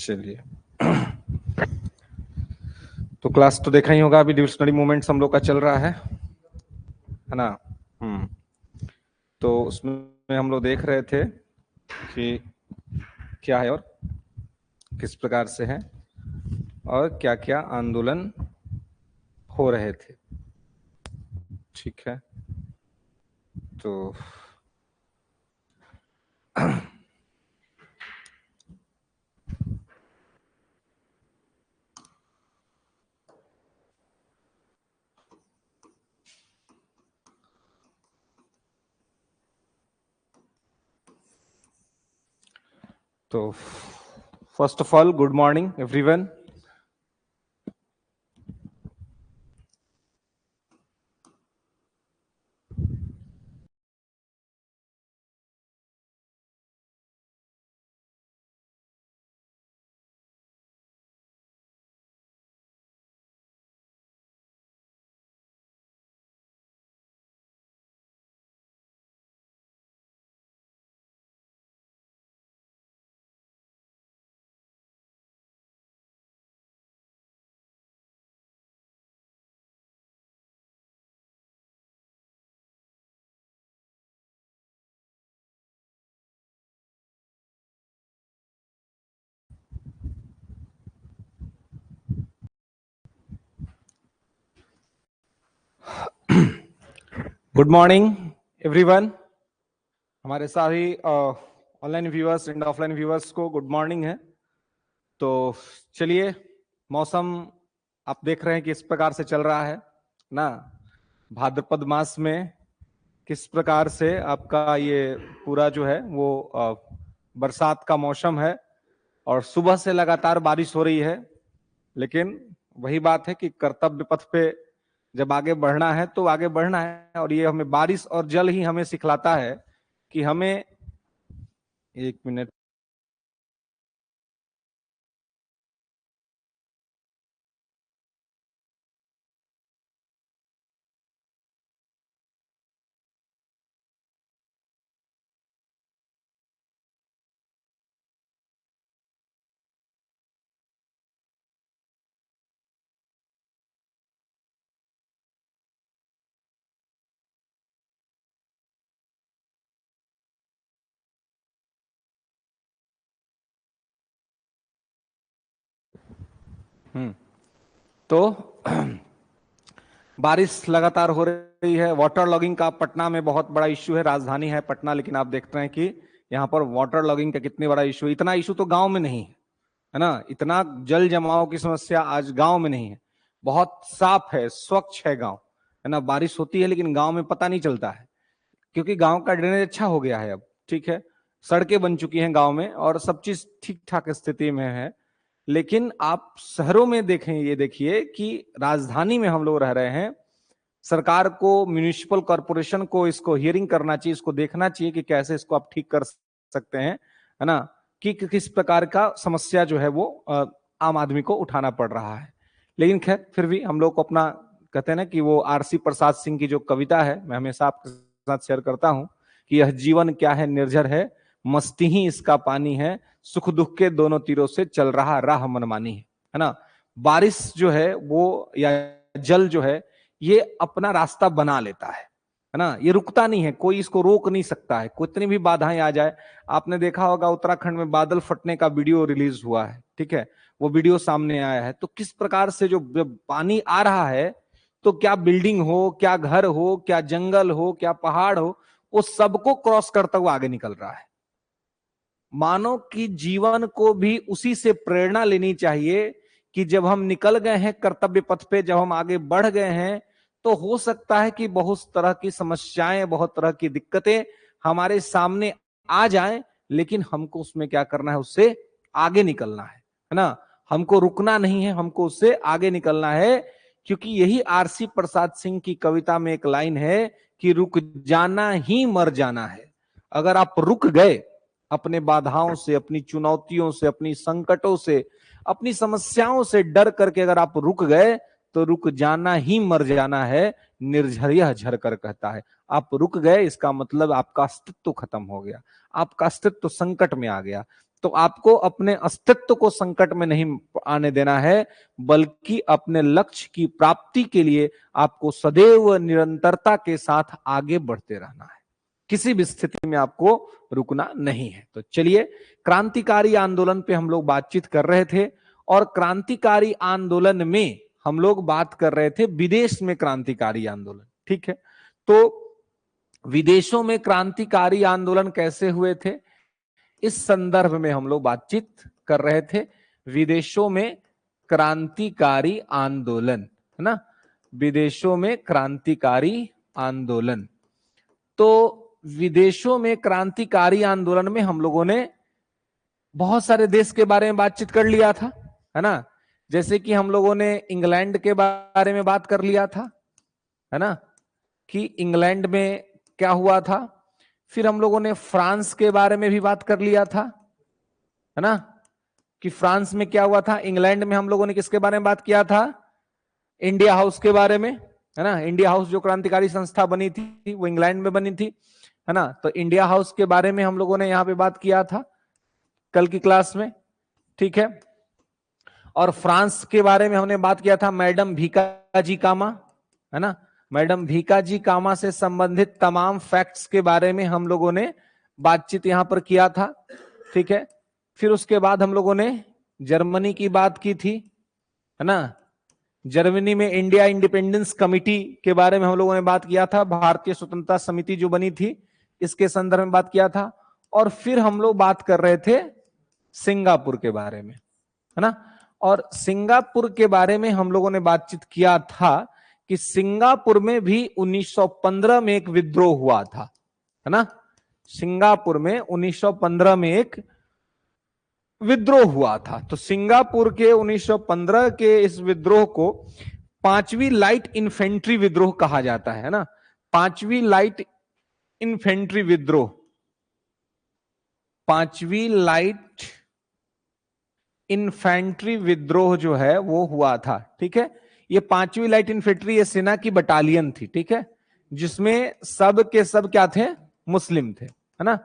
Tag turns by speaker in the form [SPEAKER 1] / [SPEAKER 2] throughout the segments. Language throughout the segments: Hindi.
[SPEAKER 1] चलिए, तो क्लास तो देखा ही होगा, अभी डिविजनरी मूवमेंट्स हम लोग का चल रहा है ना। तो उसमें हम लोग देख रहे थे कि क्या है और किस प्रकार से है और क्या क्या आंदोलन हो रहे थे। ठीक है, तो first of all good morning everyone. Good morning everyone. हमारे सारे online viewers and offline viewers को गुड मॉर्निंग है। तो चलिए, मौसम आप देख रहे हैं कि इस प्रकार से चल रहा है ना। भाद्रपद मास में किस प्रकार से आपका ये पूरा जो है वो बरसात का मौसम है और सुबह से लगातार बारिश हो रही है। लेकिन वही बात है कि कर्तव्य पथ पे जब आगे बढ़ना है तो आगे बढ़ना है, और ये हमें बारिश और जल ही हमें सिखलाता है कि हमें, एक मिनट, तो बारिश लगातार हो रही है। वाटर लॉगिंग का पटना में बहुत बड़ा इश्यू है, राजधानी है पटना, लेकिन आप देखते हैं कि यहाँ पर वाटर लॉगिंग का कितनी बड़ा इश्यू। इतना इश्यू तो गांव में नहीं है ना, इतना जल जमाव की समस्या आज गांव में नहीं है। बहुत साफ है, स्वच्छ है गांव, है ना। बारिश होती है लेकिन गांव में पता नहीं चलता है, क्योंकि गांव का ड्रेनेज अच्छा हो गया है अब। ठीक है, सड़कें बन चुकी हैं गांव में और सब चीज ठीक ठाक स्थिति में है। लेकिन आप शहरों में देखें, ये देखिए कि राजधानी में हम लोग रह रहे हैं, सरकार को, म्यूनिसिपल कॉरपोरेशन को इसको हियरिंग करना चाहिए, इसको देखना चाहिए कि कैसे इसको आप ठीक कर सकते हैं, है ना। कि किस प्रकार का समस्या जो है वो आम आदमी को उठाना पड़ रहा है। लेकिन खैर, फिर भी हम लोग को अपना, कहते हैं ना कि वो आरसी प्रसाद सिंह की जो कविता है, मैं हमेशा आपके साथ शेयर करता हूं कि यह जीवन क्या है निर्झर है, मस्ती ही इसका पानी है, सुख दुख के दोनों तीरों से चल रहा राह मनमानी है ना। बारिश जो है वो, या जल जो है, ये अपना रास्ता बना लेता है ना। ये रुकता नहीं है, कोई इसको रोक नहीं सकता है, कितनी भी बाधाएं आ जाए। आपने देखा होगा उत्तराखंड में बादल फटने का वीडियो रिलीज हुआ है, ठीक है, वो वीडियो सामने आया है। तो किस प्रकार से जो पानी आ रहा है, तो क्या बिल्डिंग हो, क्या घर हो, क्या जंगल हो, क्या पहाड़ हो, वो सबको क्रॉस करता हुआ आगे निकल रहा है। मानव की जीवन को भी उसी से प्रेरणा लेनी चाहिए कि जब हम निकल गए हैं कर्तव्य पथ पे, जब हम आगे बढ़ गए हैं, तो हो सकता है कि बहुत तरह की समस्याएं, बहुत तरह की दिक्कतें हमारे सामने आ जाएं, लेकिन हमको उसमें क्या करना है, उससे आगे निकलना है ना। हमको रुकना नहीं है, हमको उससे आगे निकलना है। क्योंकि यही आरसी प्रसाद सिंह की कविता में एक लाइन है कि रुक जाना ही मर जाना है। अगर आप रुक गए अपने बाधाओं से, अपनी चुनौतियों से, अपनी संकटों से, अपनी समस्याओं से डर करके अगर आप रुक गए, तो रुक जाना ही मर जाना है। निर्झरिया झरकर कहता है। आप रुक गए, इसका मतलब आपका अस्तित्व खत्म हो गया, आपका अस्तित्व संकट में आ गया। तो आपको अपने अस्तित्व को संकट में नहीं आने देना है, बल्कि अपने लक्ष्य की प्राप्ति के लिए आपको सदैव निरंतरता के साथ आगे बढ़ते रहना है, किसी भी स्थिति में आपको रुकना नहीं है। तो चलिए, क्रांतिकारी आंदोलन पे हम लोग बातचीत कर रहे थे, और क्रांतिकारी आंदोलन में हम लोग बात कर रहे थे विदेश में क्रांतिकारी आंदोलन, ठीक है। तो विदेशों में क्रांतिकारी आंदोलन कैसे हुए थे, इस संदर्भ में हम लोग बातचीत कर रहे थे। विदेशों में क्रांतिकारी आंदोलन, है ना, विदेशों में क्रांतिकारी आंदोलन। तो विदेशों में क्रांतिकारी आंदोलन में हम लोगों ने बहुत सारे देश के बारे में बातचीत कर लिया था, है ना। जैसे कि हम लोगों ने इंग्लैंड के बारे में बात कर लिया था, है ना, कि इंग्लैंड में क्या हुआ था। फिर हम लोगों ने फ्रांस के बारे में भी बात कर लिया था, है ना, कि फ्रांस में क्या हुआ था। इंग्लैंड में हम लोगों ने किसके बारे में बात किया था, इंडिया हाउस के बारे में, है ना। इंडिया हाउस जो क्रांतिकारी संस्था बनी थी वो इंग्लैंड में बनी थी, है ना। तो इंडिया हाउस के बारे में हम लोगों ने यहां पे बात किया था कल की क्लास में, ठीक है। और फ्रांस के बारे में हमने बात किया था मैडम भीकाजी कामा, है ना। मैडम भीकाजी कामा से संबंधित तमाम फैक्ट्स के बारे में हम लोगों ने बातचीत यहां पर किया था, ठीक है। फिर उसके बाद हम लोगों ने जर्मनी की बात की थी, है ना। जर्मनी में इंडिया इंडिपेंडेंस कमिटी के बारे में हम लोगों ने बात किया था, भारतीय स्वतंत्रता समिति जो बनी थी इसके संदर्भ में बात किया था। और फिर हम लोग बात कर रहे थे सिंगापुर के बारे में, है ना। और सिंगापुर के बारे में हम लोगों ने बातचीत किया था कि सिंगापुर में भी 1915 में एक विद्रोह हुआ था, है ना। सिंगापुर में 1915 में एक विद्रोह हुआ था। तो सिंगापुर के 1915 के इस विद्रोह को पांचवी लाइट इन्फेंट्री विद्रोह कहा जाता है ना। पांचवी लाइट इन्फेंट्री विद्रोह, पांचवी लाइट इन्फेंट्री विद्रोह जो है वो हुआ था, ठीक है। ये पांचवी लाइट इन्फेंट्री ये सेना की बटालियन थी, ठीक है, जिसमें सब के सब क्या थे, मुस्लिम थे, है ना।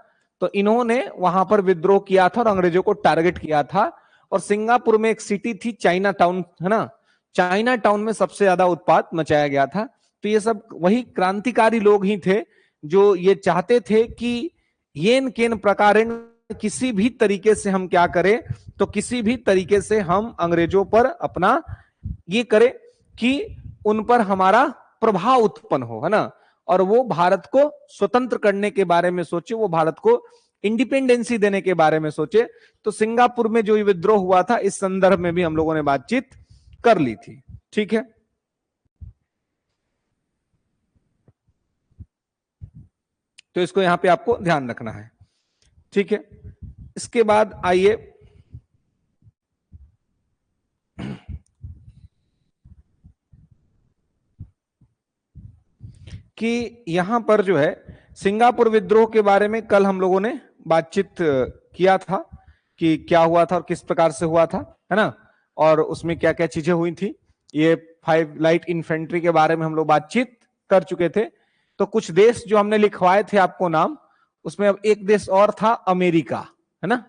[SPEAKER 1] तो इन्होंने वहां पर विद्रोह किया था और अंग्रेजों को टारगेट किया था। और सिंगापुर में एक सिटी थी चाइना टाउन, है ना। चाइना टाउन में सबसे ज्यादा उत्पात मचाया गया था। तो ये सब वही क्रांतिकारी लोग ही थे जो ये चाहते थे कि येन केन प्रकारेण किसी भी तरीके से हम क्या करें, तो किसी भी तरीके से हम अंग्रेजों पर अपना ये करें कि उन पर हमारा प्रभाव उत्पन्न हो, है ना। और वो भारत को स्वतंत्र करने के बारे में सोचे, वो भारत को इंडिपेंडेंसी देने के बारे में सोचे। तो सिंगापुर में जो विद्रोह हुआ था इस संदर्भ में भी हम लोगों ने बातचीत कर ली थी, ठीक है। तो इसको यहां पे आपको ध्यान रखना है, ठीक है। इसके बाद आइए कि यहां पर जो है सिंगापुर विद्रोह के बारे में कल हम लोगों ने बातचीत किया था कि क्या हुआ था और किस प्रकार से हुआ था, है ना। और उसमें क्या क्या चीजें हुई थी, ये 5 लाइट इन्फेंट्री के बारे में हम लोग बातचीत कर चुके थे। तो कुछ देश जो हमने लिखवाए थे आपको नाम, उसमें अब एक देश और था अमेरिका, है ना,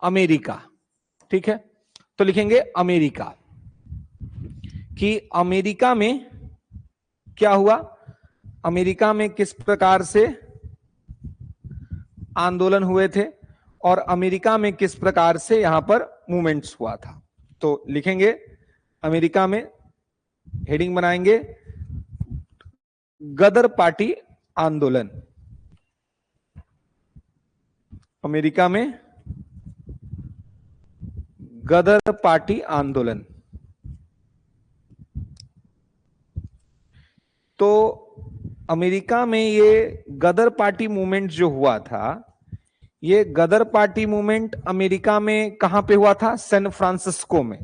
[SPEAKER 1] अमेरिका, ठीक है। तो लिखेंगे अमेरिका, कि अमेरिका में क्या हुआ, अमेरिका में किस प्रकार से आंदोलन हुए थे और अमेरिका में किस प्रकार से यहां पर मूवमेंट्स हुआ था। तो लिखेंगे अमेरिका में, हेडिंग बनाएंगे गदर पार्टी आंदोलन। अमेरिका में गदर पार्टी आंदोलन। तो अमेरिका में ये गदर पार्टी मूवमेंट जो हुआ था, ये गदर पार्टी मूवमेंट अमेरिका में कहां पे हुआ था, सैन फ्रांसिस्को में।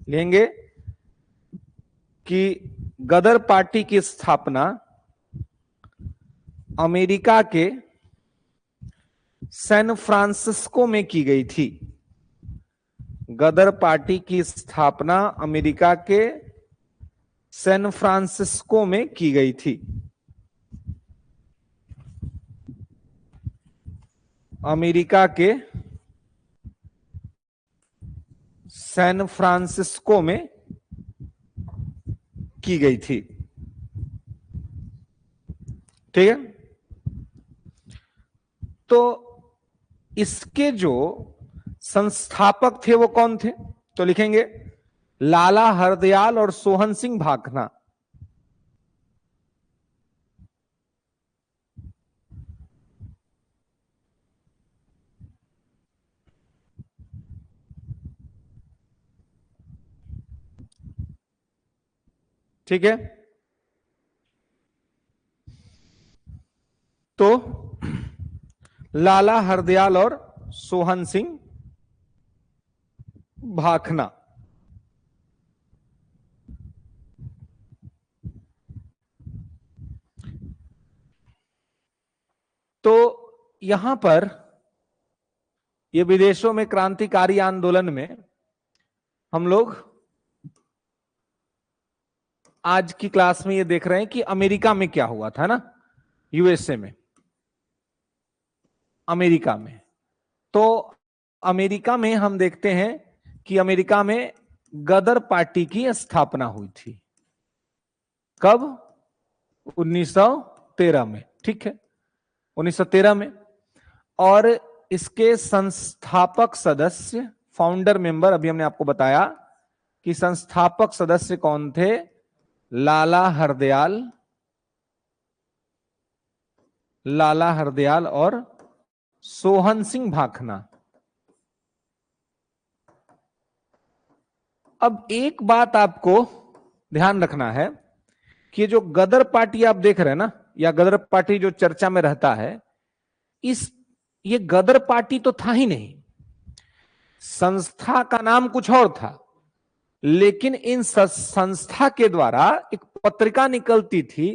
[SPEAKER 1] लेंगे कि गदर पार्टी की स्थापना अमेरिका के सैन फ्रांसिस्को में की गई थी। गदर पार्टी की स्थापना अमेरिका के सैन फ्रांसिस्को में की गई थी। अमेरिका के सैन फ्रांसिस्को में की गई थी। ठीक है, तो इसके जो संस्थापक थे वो कौन थे? तो लिखेंगे लाला हरदयाल और सोहन सिंह भाखना। ठीक है, तो लाला हरदयाल और सोहन सिंह भाखना। तो यहां पर ये विदेशों में क्रांतिकारी आंदोलन में हम लोग आज की क्लास में ये देख रहे हैं कि अमेरिका में क्या हुआ था ना, यूएसए में, अमेरिका में। तो अमेरिका में हम देखते हैं कि अमेरिका में गदर पार्टी की स्थापना हुई थी। कब? 1913 में। ठीक है, 1913 में। और इसके संस्थापक सदस्य, फाउंडर मेंबर, अभी हमने आपको बताया कि संस्थापक सदस्य कौन थे? लाला हरदयाल, लाला हरदयाल और सोहन सिंह भाखना। अब एक बात आपको ध्यान रखना है कि जो गदर पार्टी आप देख रहे हैं ना, या गदर पार्टी जो चर्चा में रहता है, ये गदर पार्टी तो था ही नहीं, संस्था का नाम कुछ और था। लेकिन इन संस्था के द्वारा एक पत्रिका निकलती थी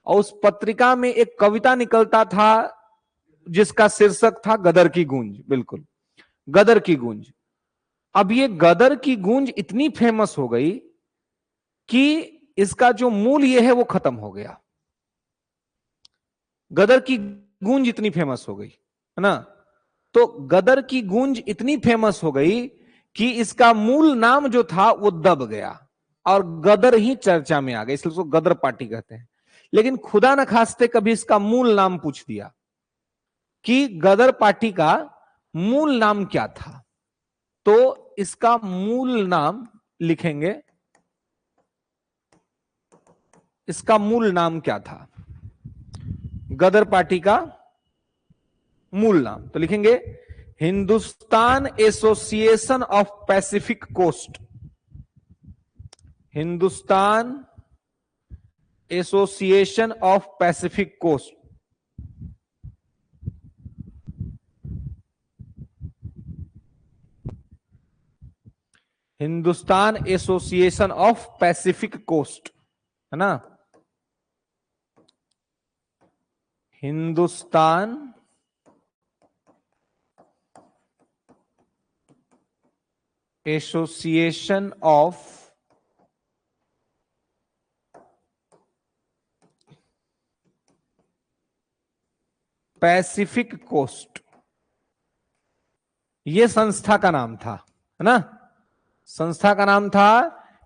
[SPEAKER 1] और उस पत्रिका में एक कविता निकलता था जिसका शीर्षक था गदर की गूंज। बिल्कुल, गदर की गूंज। अब ये गदर की गूंज इतनी फेमस हो गई कि इसका जो मूल ये है वो खत्म हो गया। गदर की गूंज इतनी फेमस हो गई है ना, तो गदर की गूंज इतनी फेमस हो गई कि इसका मूल नाम जो था वो दब गया और गदर ही चर्चा में आ गया, इसलिए उसको गदर पार्टी कहते हैं। लेकिन खुदा न खास्ते कभी इसका मूल नाम पूछ दिया कि गदर पार्टी का मूल नाम क्या था, तो इसका मूल नाम लिखेंगे, इसका मूल नाम क्या था गदर पार्टी का मूल नाम? तो लिखेंगे Hindustan Association of Pacific Coast. Hindustan Association of Pacific Coast. Hindustan Association of Pacific Coast, है ना, Hindustan Association of Pacific Coast, यह संस्था का नाम था, है ना, संस्था का नाम था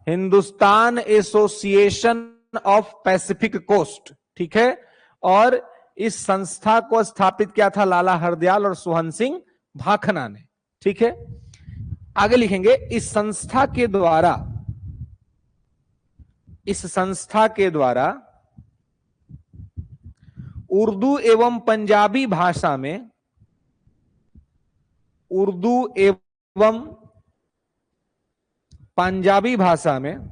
[SPEAKER 1] Hindustan Association of Pacific Coast. ठीक है, और इस संस्था को स्थापित किया था लाला हरदयाल और सोहन सिंह भाखना ने। ठीक है, आगे लिखेंगे इस संस्था के द्वारा, इस संस्था के द्वारा उर्दू एवं पंजाबी भाषा में, उर्दू एवं पंजाबी भाषा में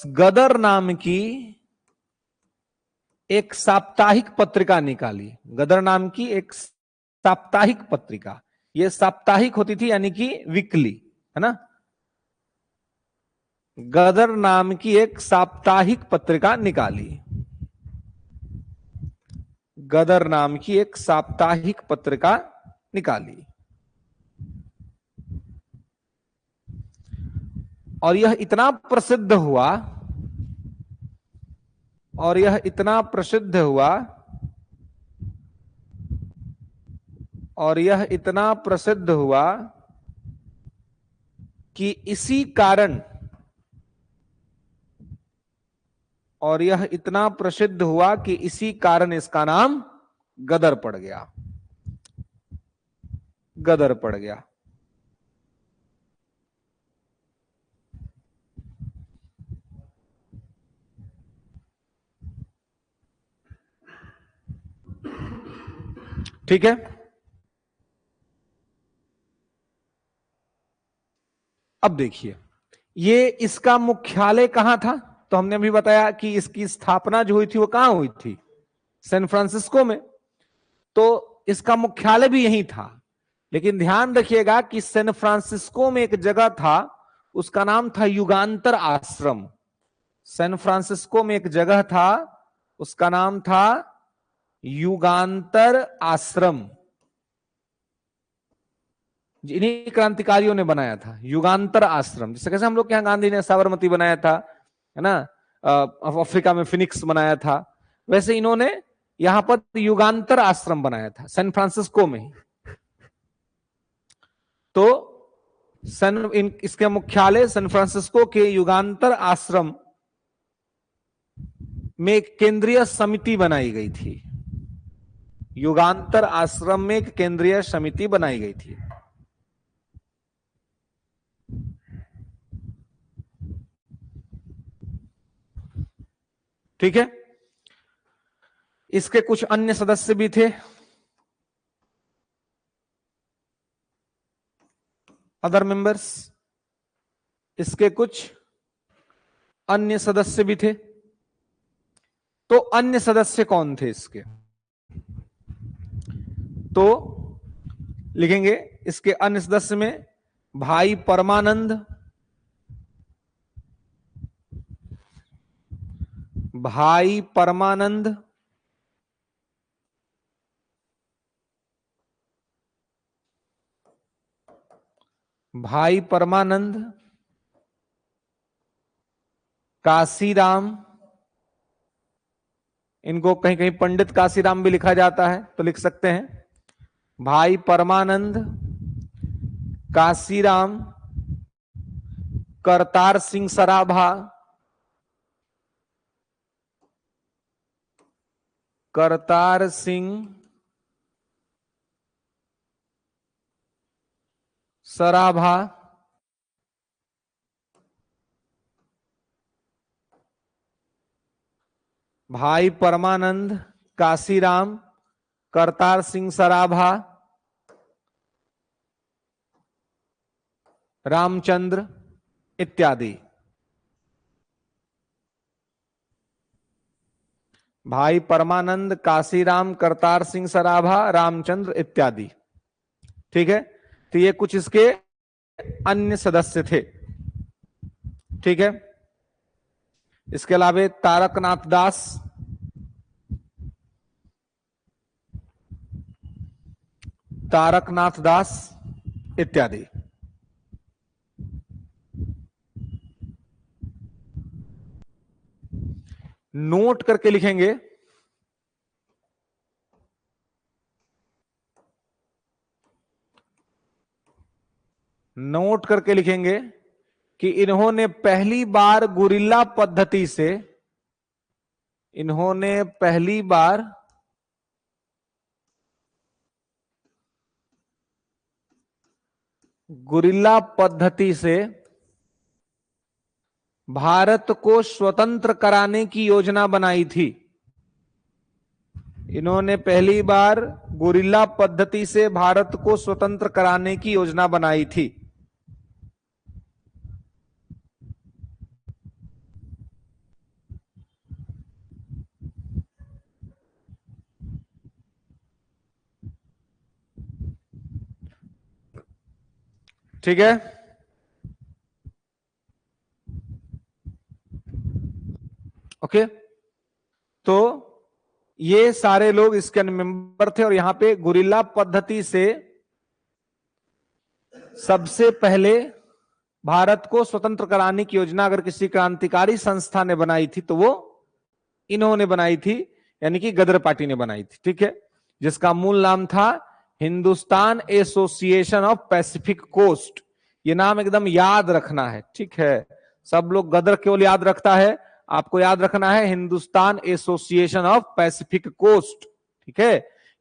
[SPEAKER 1] गदर नाम की एक साप्ताहिक पत्रिका निकाली। गदर नाम की एक साप्ताहिक पत्रिका, यह साप्ताहिक होती थी यानी कि वीकली, है ना, गदर नाम की एक साप्ताहिक पत्रिका निकाली। गदर नाम की एक साप्ताहिक पत्रिका निकाली और यह इतना प्रसिद्ध हुआ और यह इतना प्रसिद्ध हुआ और यह इतना प्रसिद्ध हुआ कि इसी कारण और यह इतना प्रसिद्ध हुआ कि इसी कारण इसका नाम गदर पड़ गया। गदर पड़ गया। ठीक है। अब देखिए, ये इसका मुख्यालय कहां था? तो हमने अभी बताया कि इसकी स्थापना जो हुई थी वो कहां हुई थी? सैन फ्रांसिस्को में। तो इसका मुख्यालय भी यही था। लेकिन ध्यान रखिएगा कि सैन फ्रांसिस्को में एक जगह था, उसका नाम था युगांतर आश्रम। सैन फ्रांसिस्को में एक जगह था, उसका नाम था युगांतर आश्रम। इन्हीं क्रांतिकारियों ने बनाया था युगांतर आश्रम। जैसे कैसे हम लोग के यहाँ गांधी ने साबरमती बनाया था, है ना, अफ्रीका में फिनिक्स बनाया था, वैसे इन्होंने यहां पर युगांतर आश्रम बनाया था सैन फ्रांसिस्को में ही। तो इसके मुख्यालय सैन फ्रांसिस्को के युगांतर आश्रम में एक केंद्रीय समिति बनाई गई थी। युगांतर आश्रम में एक केंद्रीय समिति बनाई गई थी। ठीक है। इसके कुछ अन्य सदस्य भी थे, अदर मेंबर्स। इसके कुछ अन्य सदस्य भी थे। तो अन्य सदस्य कौन थे इसके? तो लिखेंगे इसके अन्य सदस्य में भाई परमानंद, भाई परमानंद, भाई परमानंद, काशीराम, इनको कहीं कहीं पंडित काशीराम भी लिखा जाता है तो लिख सकते हैं। भाई परमानंद, काशीराम, करतार सिंह सराभा, करतार सिंह सराभा, भाई परमानंद, काशीराम, करतार सिंह सराभा, रामचंद्र इत्यादि। भाई परमानंद, काशीराम, करतार सिंह सराभा, रामचंद्र इत्यादि। ठीक है। तो ये कुछ इसके अन्य सदस्य थे। ठीक है। इसके अलावा तारकनाथ दास, तारकनाथ दास इत्यादि। नोट करके लिखेंगे नोट करके लिखेंगे कि इन्होंने पहली बार गुरिल्ला पद्धति से, इन्होंने पहली बार गुरिल्ला पद्धति से भारत को स्वतंत्र कराने की योजना बनाई थी। इन्होंने पहली बार गुरिल्ला पद्धति से भारत को स्वतंत्र कराने की योजना बनाई थी। ठीक है। ओके। तो ये सारे लोग इसके मेंबर थे और यहां पे गुरिल्ला पद्धति से सबसे पहले भारत को स्वतंत्र कराने की योजना अगर किसी क्रांतिकारी संस्था ने बनाई थी तो वो इन्होंने बनाई थी, यानी कि गदर पार्टी ने बनाई थी। ठीक है, जिसका मूल नाम था Hindustan Association of Pacific Coast. ये नाम एकदम याद रखना है। ठीक है, सब लोग गदर केवल याद रखता है, आपको याद रखना है Hindustan Association of Pacific Coast. ठीक है,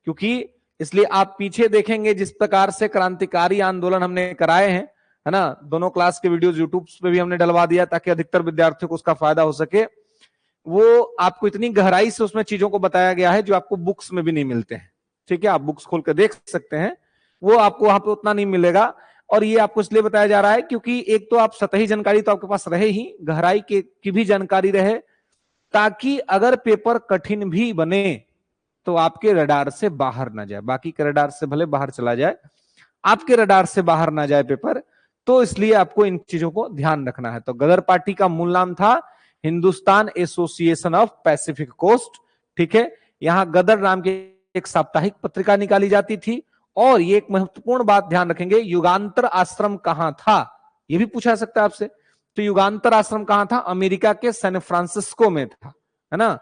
[SPEAKER 1] क्योंकि इसलिए आप पीछे देखेंगे जिस प्रकार से क्रांतिकारी आंदोलन हमने कराए हैं, है ना, दोनों क्लास के वीडियोस यूट्यूब पे भी हमने डलवा दिया ताकि अधिकतर विद्यार्थियों को उसका फायदा हो सके। वो आपको इतनी गहराई से उसमें चीजों को बताया गया है जो आपको बुक्स में भी नहीं मिलते हैं। ठीक है, आप बुक्स खोल कर देख सकते हैं, वो आपको वहां पे उतना नहीं मिलेगा। और ये आपको इसलिए बताया जा रहा है क्योंकि एक तो आप सतही जानकारी तो आपके पास रहे ही, गहराई की भी जानकारी रहे, ताकि अगर पेपर कठिन भी बने तो आपके रडार से बाहर ना जाए। बाकी के रडार से भले बाहर चला जाए, आपके रडार से बाहर ना जाए पेपर, तो इसलिए आपको इन चीजों को ध्यान रखना है। तो गदर पार्टी का मूल नाम था Hindustan Association of Pacific Coast. ठीक है, यहां गदर नाम की एक साप्ताहिक पत्रिका निकाली जाती थी। और ये एक महत्वपूर्ण बात ध्यान रखेंगे, युगांतर आश्रम कहां था, ये भी पूछा सकता है आपसे। तो युगांतर आश्रम कहां था? अमेरिका के सैन फ्रांसिस्को में था, है ना।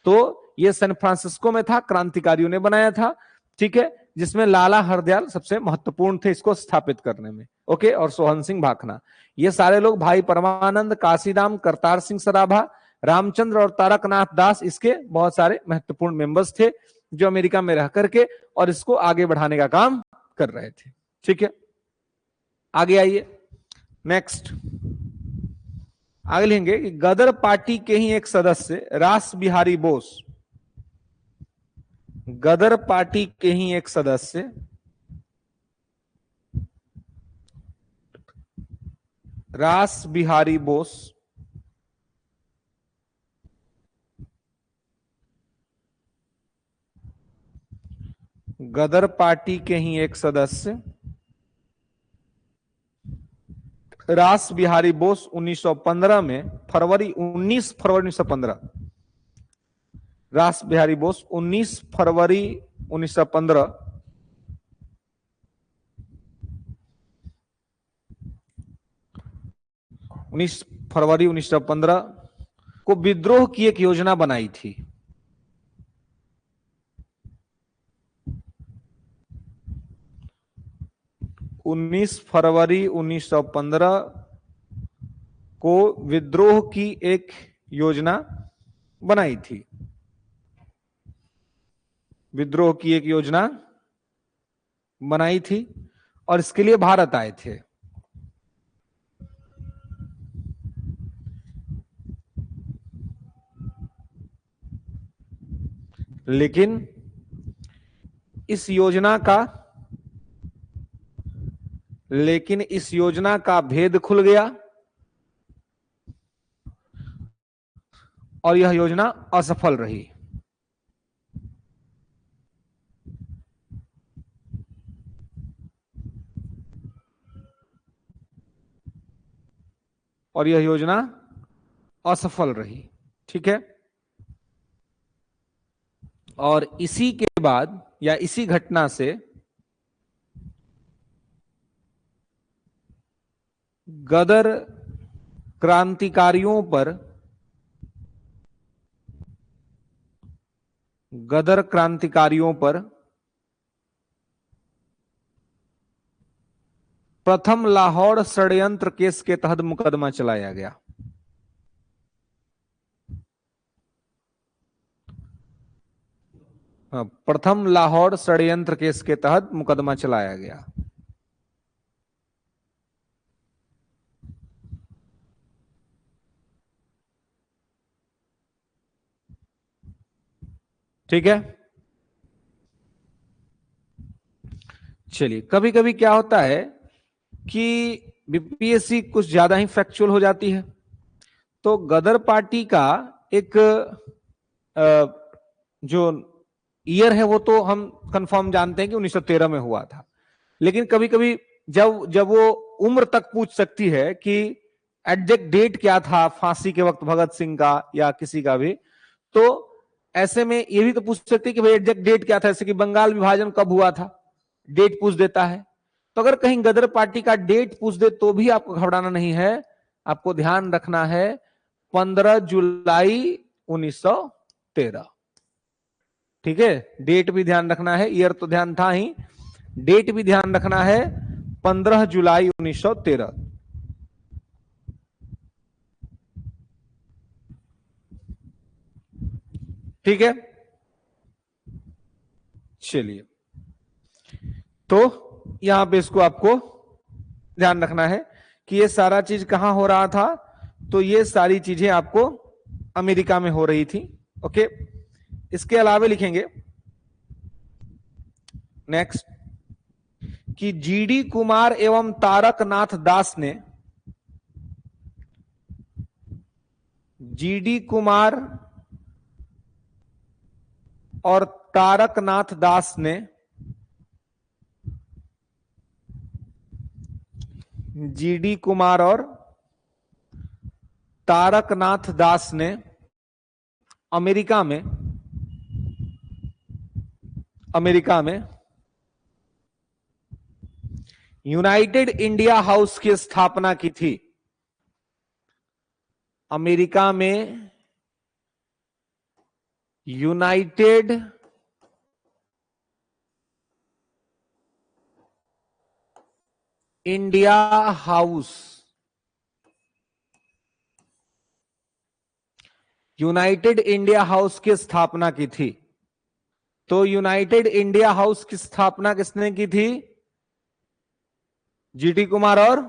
[SPEAKER 1] तो ये सैन फ्रांसिस्को में था, क्रांतिकारियों ने बनाया था। ठीक है, जिसमें लाला हरदयाल सबसे महत्वपूर्ण थे इसको स्थापित करने में। ओके, और सोहन सिंह भाखना, ये सारे लोग, भाई परमानंद, काशीराम, करतार सिंह सराभा, रामचंद्र और तारकनाथ दास इसके बहुत सारे महत्वपूर्ण मेंबर्स थे जो अमेरिका में रह करके और इसको आगे बढ़ाने का काम कर रहे थे। ठीक है, आगे आइए, नेक्स्ट आगे लेंगे कि गदर पार्टी के ही एक सदस्य रास बिहारी बोस, गदर पार्टी के ही एक सदस्य रास बिहारी बोस गदर पार्टी के ही एक सदस्य रास बिहारी बोस 1915 में 19 फरवरी 1915, रास बिहारी बोस 19 फरवरी 1915 19 फरवरी 1915 को विद्रोह की एक योजना बनाई थी। उन्नीस फरवरी 1915 को विद्रोह की एक योजना बनाई थी, विद्रोह की एक योजना बनाई थी और इसके लिए भारत आए थे। लेकिन इस योजना का भेद खुल गया और यह योजना असफल रही। और यह योजना असफल रही। ठीक है, और इसी के बाद या इसी घटना से गदर क्रांतिकारियों पर प्रथम लाहौर षड्यंत्र केस के तहत मुकदमा चलाया गया। प्रथम लाहौर षड्यंत्र केस के तहत मुकदमा चलाया गया। ठीक है, चलिए, कभी कभी क्या होता है कि बीपीएससी कुछ ज्यादा ही फैक्चुअल हो जाती है। तो गदर पार्टी का एक जो ईयर है वो तो हम कंफर्म जानते हैं कि 1913 में हुआ था, लेकिन कभी कभी जब वो उम्र तक पूछ सकती है कि एग्जैक्ट डेट क्या था फांसी के वक्त भगत सिंह का या किसी का भी, तो ऐसे में ये भी तो पूछ सकते कि भाई एग्जैक्ट डेट क्या था, जैसे कि बंगाल विभाजन कब हुआ था, डेट पूछ देता है। तो अगर कहीं गदर पार्टी का डेट पूछ दे तो भी आपको घबराना नहीं है, आपको ध्यान रखना है 15 जुलाई 1913। ठीक है, डेट भी ध्यान रखना है, ईयर तो ध्यान था ही, डेट भी ध्यान रखना है 15 जुलाई 1913। ठीक है, चलिए, तो यहां पे इसको आपको ध्यान रखना है कि ये सारा चीज कहां हो रहा था, तो ये सारी चीजें आपको अमेरिका में हो रही थी। ओके, इसके अलावा लिखेंगे नेक्स्ट कि जीडी कुमार एवं तारकनाथ दास ने, जीडी कुमार और तारकनाथ दास ने जीडी कुमार और तारकनाथ दास ने अमेरिका में यूनाइटेड इंडिया हाउस की स्थापना की थी। अमेरिका में United India house, United India house की स्थापना की थी। तो यूनाइटेड इंडिया हाउस की स्थापना किसने की थी? जीडी कुमार और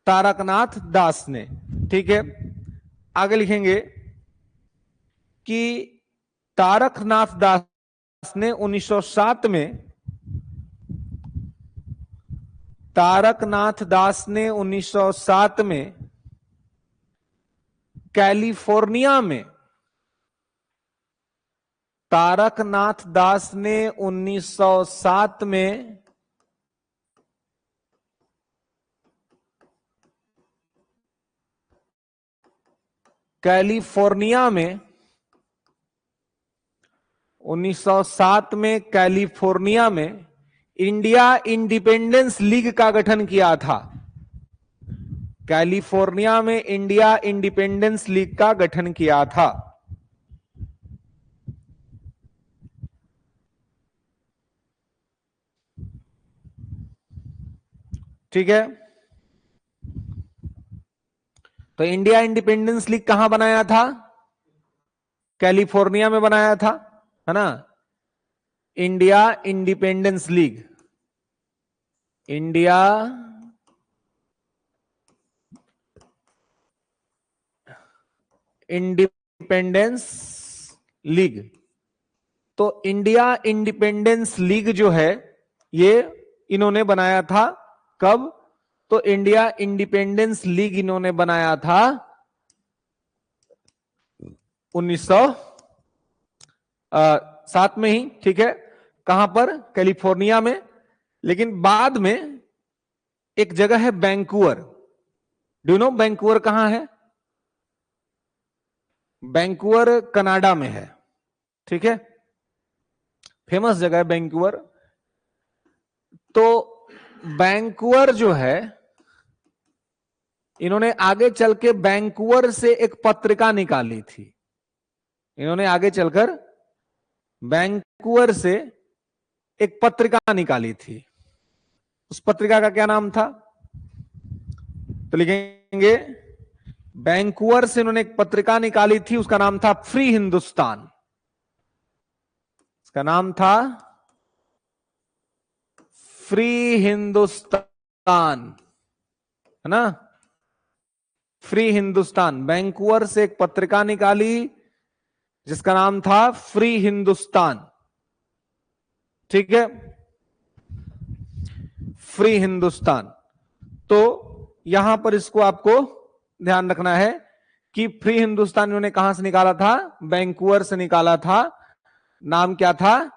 [SPEAKER 1] तारकनाथ दास ने। ठीक है, आगे लिखेंगे कि तारकनाथ दास ने 1907 में, तारकनाथ दास ने 1907 में कैलिफोर्निया में, तारकनाथ दास ने 1907 में कैलिफोर्निया में, 1907 में कैलिफोर्निया में इंडिया इंडिपेंडेंस लीग का गठन किया था। कैलिफोर्निया में इंडिया इंडिपेंडेंस लीग का गठन किया था। ठीक है, तो इंडिया इंडिपेंडेंस लीग कहां बनाया था? कैलिफोर्निया में बनाया था, है ना। India independence league, India independence league. तो इंडिया इंडिपेंडेंस लीग जो है ये इन्होंने बनाया था। कब? तो इंडिया इंडिपेंडेंस लीग इन्होंने बनाया था 1907 में ही। ठीक है, कहां पर? कैलिफोर्निया में। लेकिन बाद में एक जगह है Vancouver. Do you know Vancouver कहां है? वैंकूवर कनाडा में है। ठीक है, फेमस जगह है वैंकूवर। तो वैंकूवर जो है, इन्होंने आगे चल के वैंकूवर से एक पत्रिका निकाली थी। इन्होंने आगे चलकर वैंकूवर से एक पत्रिका निकाली थी। उस पत्रिका का क्या नाम था? तो लिखेंगे वैंकूवर से इन्होंने एक पत्रिका निकाली थी, उसका नाम था फ्री हिंदुस्तान। उसका नाम था फ्री हिंदुस्तान, है ना। फ्री हिंदुस्तान, वैंकूवर से एक पत्रिका निकाली जिसका नाम था फ्री हिंदुस्तान। ठीक है, फ्री हिंदुस्तान। तो यहां पर इसको आपको ध्यान रखना है कि फ्री हिंदुस्तान इन्होंने कहां से निकाला था? वैंकूवर से निकाला था। नाम क्या था?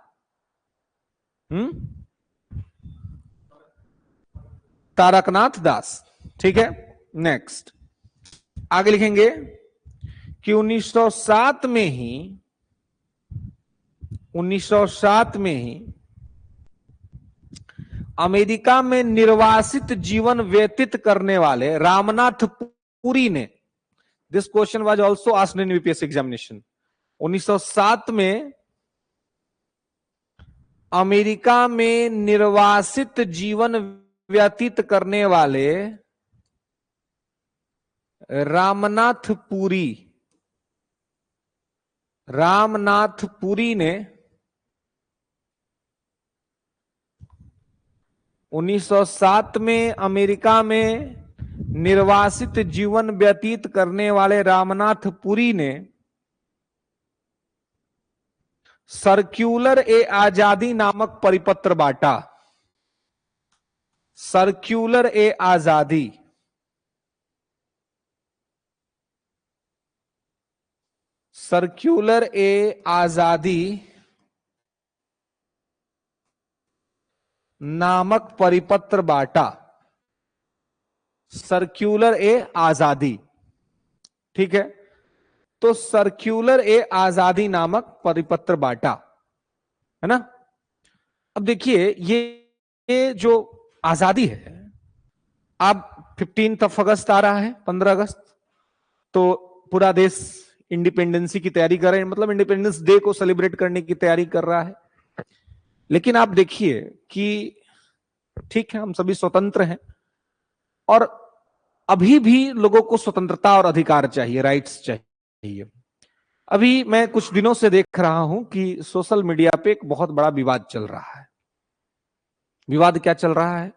[SPEAKER 1] तारकनाथ दास। ठीक है, नेक्स्ट आगे लिखेंगे कि 1907 में ही 1907 में ही अमेरिका में निर्वासित जीवन व्यतीत करने वाले रामनाथ पुरी ने, this question was also asked in UPSC examination, 1907 में अमेरिका में निर्वासित जीवन व्यतीत करने वाले रामनाथ पुरी ने 1907 में अमेरिका में निर्वासित जीवन व्यतीत करने वाले रामनाथ पुरी ने सर्क्यूलर ए आजादी नामक परिपत्र बांटा। सर्क्यूलर ए आजादी, सर्क्यूलर ए आजादी नामक परिपत्र बांटा। सर्क्यूलर ए आजादी, ठीक है। तो सर्क्यूलर ए आजादी नामक परिपत्र बांटा, है ना। अब देखिए ये जो आजादी है, अब 15 अगस्त आ रहा है, 15 अगस्त, तो पूरा देश इंडिपेंडेंसी की तैयारी कर रहे हैं, मतलब इंडिपेंडेंस डे को सेलिब्रेट करने की तैयारी कर रहा है। लेकिन आप देखिए कि ठीक है, हम सभी स्वतंत्र हैं और अभी भी लोगों को स्वतंत्रता और अधिकार चाहिए, राइट्स चाहिए। अभी मैं कुछ दिनों से देख रहा हूं कि सोशल मीडिया पे एक बहुत बड़ा विवाद चल रहा है। विवाद क्या चल रहा है?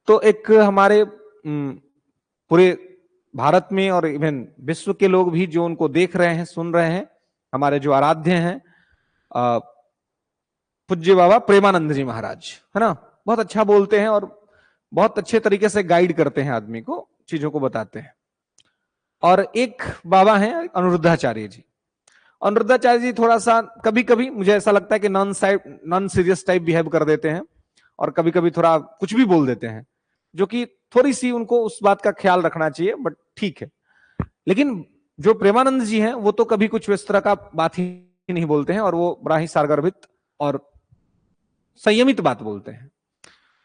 [SPEAKER 1] तो एक हमारे पूरे भारत में और इवन विश्व के लोग भी जो उनको देख रहे हैं, सुन रहे हैं, हमारे जो आराध्य हैं पूज्य बाबा प्रेमानंद जी महाराज, है ना, बहुत अच्छा बोलते हैं और बहुत अच्छे तरीके से गाइड करते हैं आदमी को, चीजों को बताते हैं। और एक बाबा हैं अनिरुद्धाचार्य जी। अनिरुद्धाचार्य जी थोड़ा सा कभी कभी मुझे ऐसा लगता है कि नॉन सीरियस टाइप बिहेव कर देते हैं और कभी कभी थोड़ा कुछ भी बोल देते हैं, जो कि थोड़ी सी उनको उस बात का ख्याल रखना चाहिए, बट ठीक है। लेकिन जो प्रेमानंद जी हैं वो तो कभी कुछ इस तरह का बात ही नहीं बोलते हैं और वो बड़ा ही सारगर्भित और संयमित बात बोलते हैं।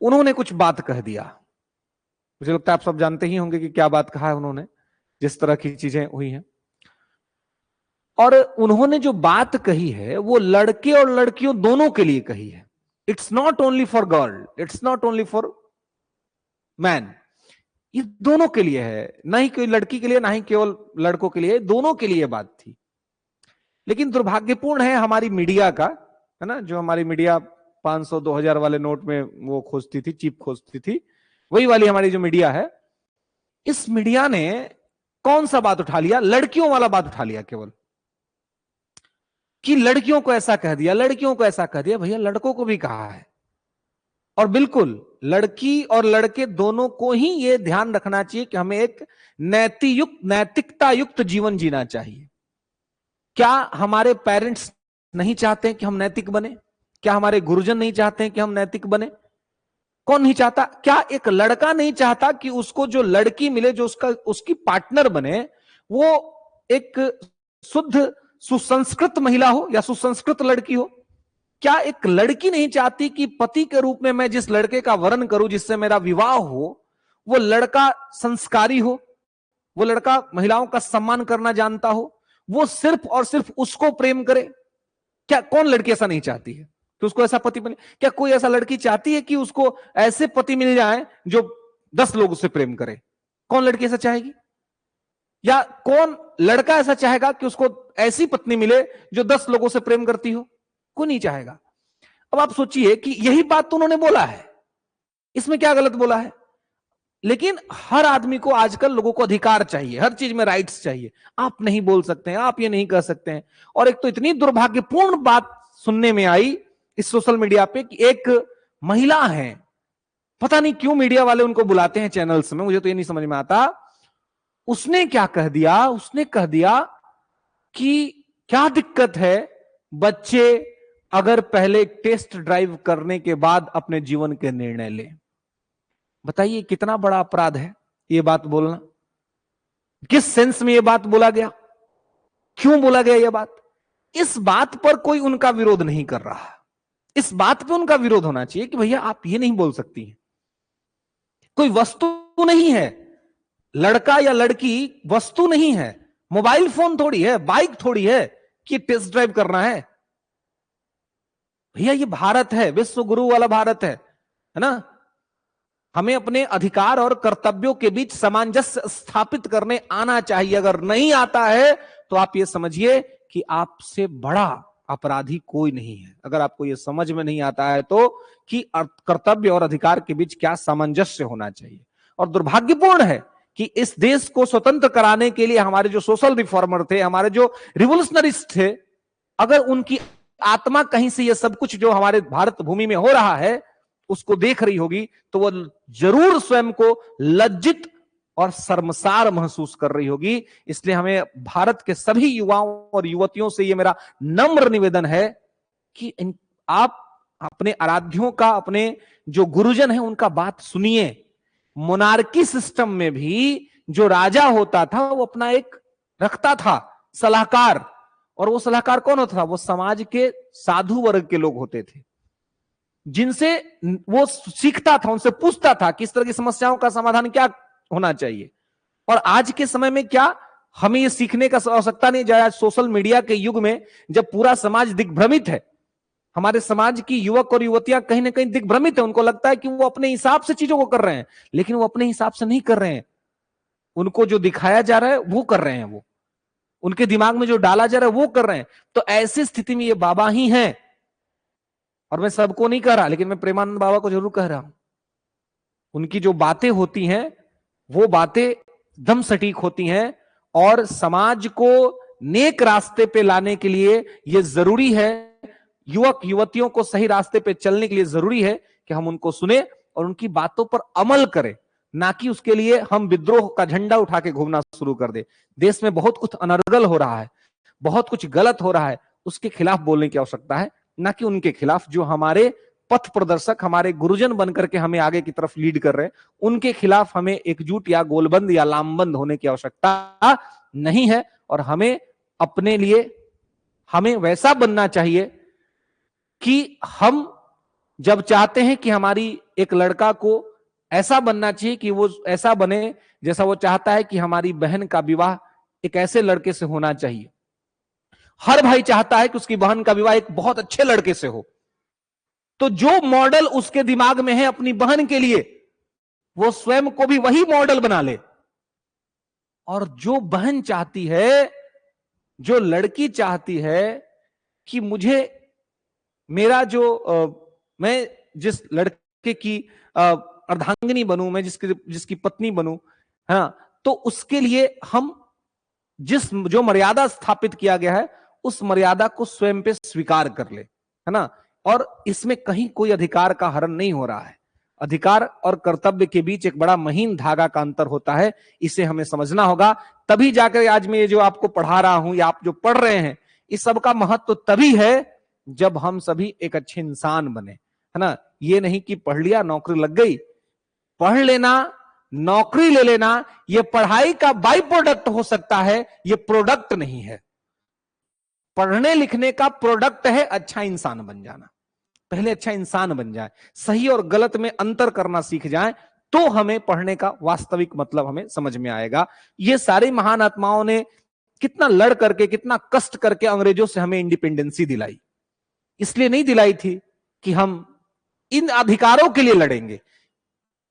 [SPEAKER 1] उन्होंने कुछ बात कह दिया, मुझे लगता है आप सब जानते ही होंगे कि क्या बात कहा है उन्होंने, जिस तरह की चीजें हुई हैं। और उन्होंने जो बात कही है वो लड़के और लड़कियों दोनों के लिए कही है। It's not only for girl, it's not only for man, ये दोनों के लिए है, ना ही कोई लड़की के लिए ना ही केवल लड़कों के लिए, दोनों के लिए बात थी। लेकिन दुर्भाग्यपूर्ण है हमारी मीडिया का, है ना, जो हमारी मीडिया 500-2000 वाले नोट में वो खोजती थी, चिप खोजती थी, वही वाली हमारी जो मीडिया है, इस मीडिया ने कौन सा बात उठा लिया? लड़कियों वाला बात उठा लिया केवल, कि लड़कियों को ऐसा कह दिया, लड़कियों को ऐसा कह दिया। भैया लड़कों को भी कहा है, और बिल्कुल लड़की और लड़के दोनों को ही यह ध्यान रखना चाहिए कि हमें एक नैतिकता युक्त जीवन जीना चाहिए। क्या हमारे पेरेंट्स नहीं चाहते कि हम नैतिक बने? क्या हमारे गुरुजन नहीं चाहते हैं कि हम नैतिक बने? कौन नहीं चाहता? क्या एक लड़का नहीं चाहता कि उसको जो लड़की मिले, जो उसकी पार्टनर बने, वो एक शुद्ध सुसंस्कृत महिला हो या सुसंस्कृत लड़की हो? क्या एक लड़की नहीं चाहती कि पति के रूप में मैं जिस लड़के का वरण करूं, जिससे मेरा विवाह हो, वो लड़का संस्कारी हो, वो लड़का महिलाओं का सम्मान करना जानता हो, वो सिर्फ और सिर्फ उसको प्रेम करे? क्या कौन लड़की ऐसा नहीं चाहती है कि उसको ऐसा पति मिले? क्या कोई ऐसा लड़की चाहती है कि उसको ऐसे पति मिल जाए जो 10 लोग उससे प्रेम करे? कौन लड़की ऐसा चाहेगी? या कौन लड़का ऐसा चाहेगा कि उसको ऐसी पत्नी मिले जो 10 लोगों से प्रेम करती हो? कोई नहीं चाहेगा। अब आप सोचिए कि यही बात तो उन्होंने बोला है, इसमें क्या गलत बोला है? लेकिन हर आदमी को आजकल, लोगों को अधिकार चाहिए, हर चीज में राइट्स चाहिए। आप नहीं बोल सकते हैं, आप ये नहीं कर सकते हैं। और एक तो इतनी दुर्भाग्यपूर्ण बात सुनने में आई इस सोशल मीडिया पे कि एक महिला है, पता नहीं क्यों मीडिया वाले उनको बुलाते हैं चैनल्स में, मुझे तो ये नहीं समझ में आता। उसने क्या कह दिया? उसने कह दिया कि क्या दिक्कत है बच्चे अगर पहले टेस्ट ड्राइव करने के बाद अपने जीवन के निर्णय ले। बताइए कितना बड़ा अपराध है ये बात बोलना? किस सेंस में ये बात बोला गया? क्यों बोला गया ये बात? इस बात पर कोई उनका विरोध नहीं कर रहा। इस बात पे उनका विरोध होना चाहिए कि भैया आप ये नहीं बोल सकती हैं। कोई वस्तु नहीं है, लड़का या लड़की वस्तु नहीं है, मोबाइल फोन थोड़ी है, बाइक थोड़ी है कि टेस्ट ड्राइव करना है। भैया ये भारत है, विश्व गुरु वाला भारत है ना। हमें अपने अधिकार और कर्तव्यों के बीच सामंजस्य स्थापित करने आना चाहिए। अगर नहीं आता है तो आप ये समझिए कि आपसे बड़ा अपराधी कोई नहीं है। अगर आपको ये समझ में नहीं आता है तो कि कर्तव्य और अधिकार के बीच क्या सामंजस्य होना चाहिए। और दुर्भाग्यपूर्ण है कि इस देश को स्वतंत्र कराने के लिए हमारे जो सोशल रिफॉर्मर थे, हमारे जो रिवोल्यूशनरिस्ट थे, अगर उनकी आत्मा कहीं से ये सब कुछ जो हमारे भारत भूमि में हो रहा है उसको देख रही होगी तो वो जरूर स्वयं को लज्जित और शर्मसार महसूस कर रही होगी। इसलिए हमें भारत के सभी युवाओं और युवतियों से ये मेरा नम्र निवेदन है कि आप अपने आराध्यों का, अपने जो गुरुजन है उनका बात सुनिए। मोनार्की सिस्टम में भी जो राजा होता था वो अपना एक रखता था सलाहकार, और वो सलाहकार कौन होता था? वो समाज के साधु वर्ग के लोग होते थे, जिनसे वो सीखता था, उनसे पूछता था किस तरह की समस्याओं का समाधान क्या होना चाहिए। और आज के समय में क्या हमें ये सीखने का आवश्यकता नहीं जाए? आज सोशल मीडिया के युग में जब पूरा समाज दिग्भ्रमित है, हमारे समाज की युवक और युवतियां कहीं ना कहीं दिग्भ्रमित है, उनको लगता है कि वो अपने हिसाब से चीजों को कर रहे हैं, लेकिन वो अपने हिसाब से नहीं कर रहे हैं। उनको जो दिखाया जा रहा है वो कर रहे हैं, वो उनके दिमाग में जो डाला जा रहा है वो कर रहे हैं। तो ऐसी स्थिति में ये बाबा ही हैं, और मैं सबको नहीं कह रहा, लेकिन मैं प्रेमानंद बाबा को जरूर कह रहा हूं। उनकी जो बातें होती हैं वो बातें एकदम सटीक होती हैं, और समाज को नेक रास्ते पे लाने के लिए ये जरूरी है, युवक युवतियों को सही रास्ते पे चलने के लिए जरूरी है कि हम उनको सुने और उनकी बातों पर अमल करें, ना कि उसके लिए हम विद्रोह का झंडा उठा के घूमना शुरू कर दे। देश में बहुत कुछ अनर्गल हो रहा है, बहुत कुछ गलत हो रहा है, उसके खिलाफ बोलने की आवश्यकता है, ना कि उनके खिलाफ। जो हमारे पथ प्रदर्शक, हमारे गुरुजन बनकर के हमें आगे की तरफ लीड कर रहे हैं, उनके खिलाफ हमें एकजुट या गोलबंद या लामबंद होने की आवश्यकता नहीं है। और हमें अपने लिए हमें वैसा बनना चाहिए कि हम जब चाहते हैं कि हमारी एक लड़का को ऐसा बनना चाहिए कि वो ऐसा बने जैसा वो चाहता है कि हमारी बहन का विवाह एक ऐसे लड़के से होना चाहिए। हर भाई चाहता है कि उसकी बहन का विवाह एक बहुत अच्छे लड़के से हो। तो जो मॉडल उसके दिमाग में है अपनी बहन के लिए, वो स्वयं को भी वही मॉडल बना ले। और जो बहन चाहती है, जो लड़की चाहती है कि मुझे मेरा मैं जिस लड़के की अर्धांगिनी बनूं, मैं जिसकी पत्नी बनूं, है ना, तो उसके लिए हम जो मर्यादा स्थापित किया गया है उस मर्यादा को स्वयं पे स्वीकार कर ले, है ना। और इसमें कहीं कोई अधिकार का हरण नहीं हो रहा है। अधिकार और कर्तव्य के बीच एक बड़ा महीन धागा का अंतर होता है, इसे हमें समझना होगा। तभी जाकर आज मैं ये जो आपको पढ़ा रहा हूं या आप जो पढ़ रहे हैं, इस सब का महत्व तभी है जब हम सभी एक अच्छे इंसान बने, है ना। ये नहीं कि पढ़ लिया नौकरी लग गई। पढ़ लेना, नौकरी ले लेना, ये पढ़ाई का बाई प्रोडक्ट हो सकता है, ये प्रोडक्ट नहीं है। पढ़ने लिखने का प्रोडक्ट है अच्छा इंसान बन जाना। पहले अच्छा इंसान बन जाए, सही और गलत में अंतर करना सीख जाए, तो हमें पढ़ने का वास्तविक मतलब हमें समझ में आएगा। ये सारे महान आत्माओं ने कितना लड़ करके, कितना कष्ट करके अंग्रेजों से हमें इंडिपेंडेंसी दिलाई। इसलिए नहीं दिलाई थी कि हम इन अधिकारों के लिए लड़ेंगे।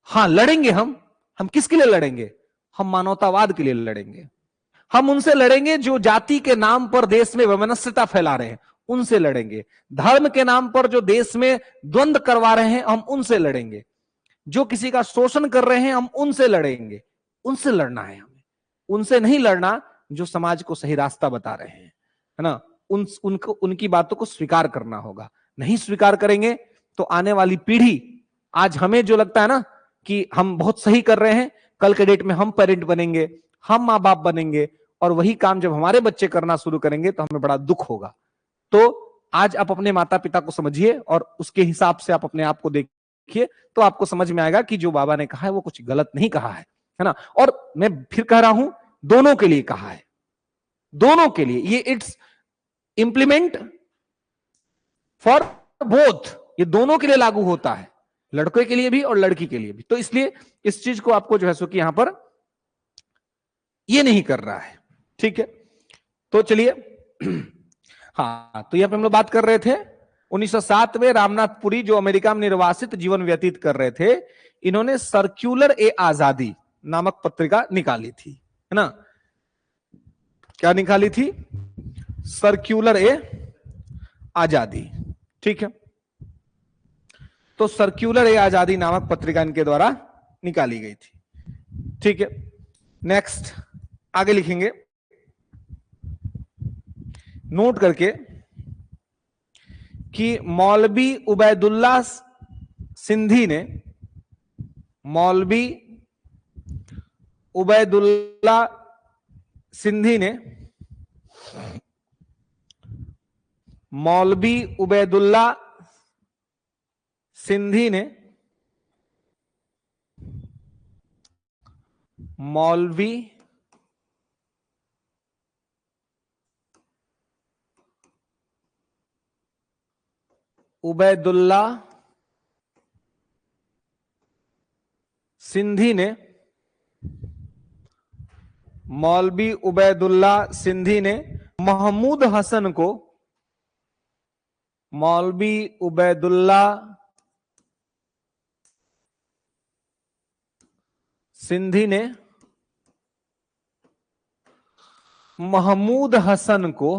[SPEAKER 1] हां, लड़ेंगे हम किसके लिए लड़ेंगे? हम मानवतावाद के लिए लड़ेंगे। हम उनसे लड़ेंगे जो जाति के नाम पर देश में वैमनस्यता फैला रहे हैं, उनसे लड़ेंगे। धर्म के नाम पर जो देश में द्वंद्व करवा रहे हैं, हम उनसे लड़ेंगे। जो किसी का शोषण कर रहे हैं, हम उनसे लड़ेंगे। उनसे लड़ना है हमें, उनसे नहीं लड़ना जो समाज को सही रास्ता बता रहे हैं, है ना। उनकी बातों को स्वीकार करना होगा। नहीं स्वीकार करेंगे तो आने वाली पीढ़ी, आज हमें जो लगता है ना कि हम बहुत सही कर रहे हैं, कल के डेट में हम पेरेंट बनेंगे, हम माँ बाप बनेंगे, और वही काम जब हमारे बच्चे करना शुरू करेंगे तो हमें बड़ा दुख होगा। तो आज आप अपने माता पिता को समझिए और उसके हिसाब से आप अपने आप को देखिए, तो आपको समझ में आएगा कि जो बाबा ने कहा है वो कुछ गलत नहीं कहा है ना। और मैं फिर कह रहा हूं, दोनों के लिए कहा है, दोनों के लिए। ये इंप्लीमेंट फॉर बोथ, ये दोनों के लिए लागू होता है, लड़के के लिए भी और लड़की के लिए भी। तो इसलिए इस चीज को आपको जो है सो कि यहां पर ये नहीं कर रहा है, ठीक है। तो चलिए हाँ, तो यहां पे हम लोग बात कर रहे थे 1907 में रामनाथ पुरी जो अमेरिका में निर्वासित जीवन व्यतीत कर रहे थे, इन्होंने सर्क्यूलर ए आजादी नामक पत्रिका निकाली थी, है ना। क्या निकाली थी? सर्क्यूलर ए आजादी, ठीक है। तो सर्क्यूलर ए आजादी नामक पत्रिका इनके द्वारा निकाली गई थी, ठीक है। नेक्स्ट आगे लिखेंगे, नोट करके कि मौलवी उबैदुल्ला सिंधी ने, मौलवी उबैदुल्ला सिंधी ने, मौलवी उबैदुल्ला सिंधी ने, मौलवी उबैदुल्ला सिंधी ने, मौलवी उबैदुल्ला सिंधी ने महमूद हसन को, मौलवी उबैदुल्ला सिंधी ने महमूद हसन को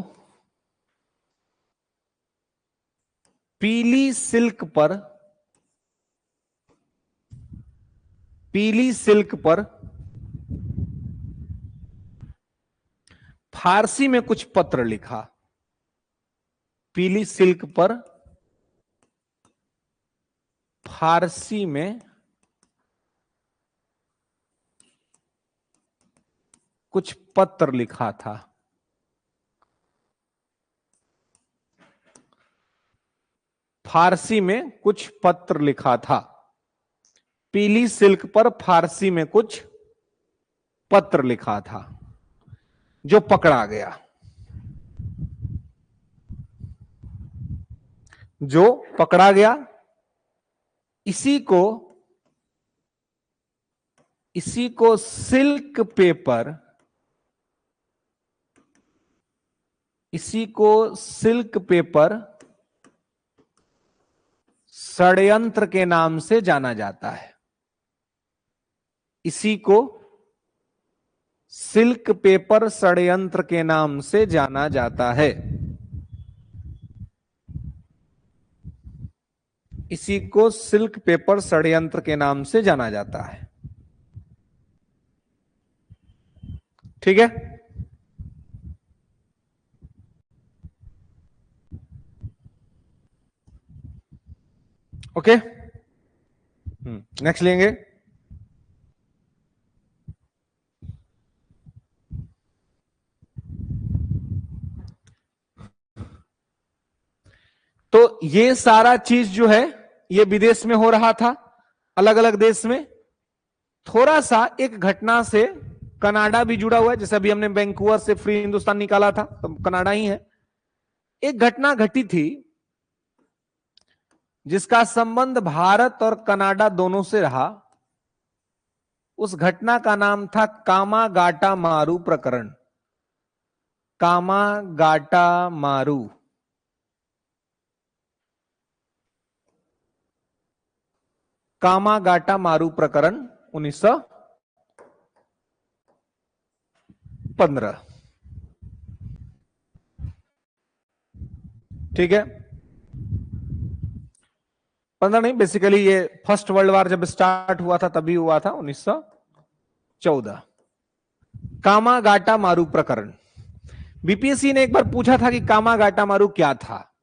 [SPEAKER 1] पीली सिल्क पर, पीली सिल्क पर फारसी में कुछ पत्र लिखा, पीली सिल्क पर फारसी में कुछ पत्र लिखा था। फारसी में कुछ पत्र लिखा था, पीली सिल्क पर फारसी में कुछ पत्र लिखा था, जो पकड़ा गया, जो पकड़ा गया। इसी को सिल्क पेपर, इसी को सिल्क पेपर षड्यंत्र के नाम से जाना जाता है। इसी को सिल्क पेपर षड्यंत्र के नाम से जाना जाता है। इसी को सिल्क पेपर षड्यंत्र के नाम से जाना जाता है, ठीक है। ओके, नेक्स्ट लेंगे। तो ये सारा चीज जो है ये विदेश में हो रहा था, अलग अलग देश में। थोड़ा सा एक घटना से कनाडा भी जुड़ा हुआ है, जैसे अभी हमने वैंकूवर से फ्री हिंदुस्तान निकाला था, तो कनाडा ही है। एक घटना घटी थी जिसका संबंध भारत और कनाडा दोनों से रहा। उस घटना का नाम था कामागाटा मारू प्रकरण। कामागाटा मारू, कामागाटा मारू प्रकरण 1915, ठीक है। 15 नहीं, बेसिकली ये फर्स्ट वर्ल्ड वॉर जब स्टार्ट हुआ था तभी हुआ था, 1914। कामागाटा मारू प्रकरण। बीपीएससी ने एक बार पूछा था कि कामागाटा मारू क्या था,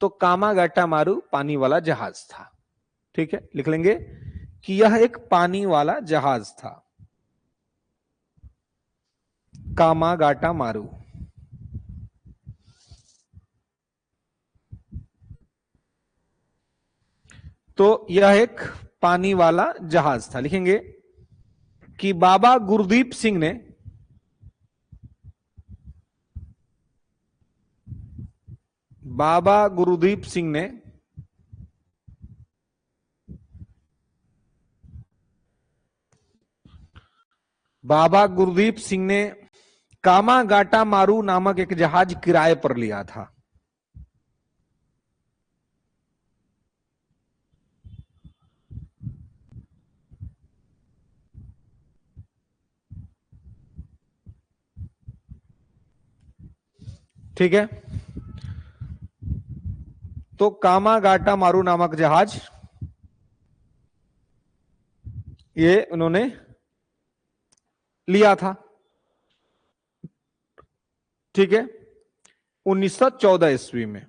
[SPEAKER 1] तो कामागाटा मारू पानी वाला जहाज था, ठीक है। लिख लेंगे कि यह एक पानी वाला जहाज था, कामागाटा मारू। तो यह एक पानी वाला जहाज था। लिखेंगे कि बाबा गुरदीप सिंह ने, बाबा गुरदीप सिंह ने कामागाटा मारू नामक एक जहाज किराए पर लिया था। ठीक है, तो कामागाटा मारू नामक जहाज ये उन्होंने लिया था। ठीक है, 1914 ईस्वी में।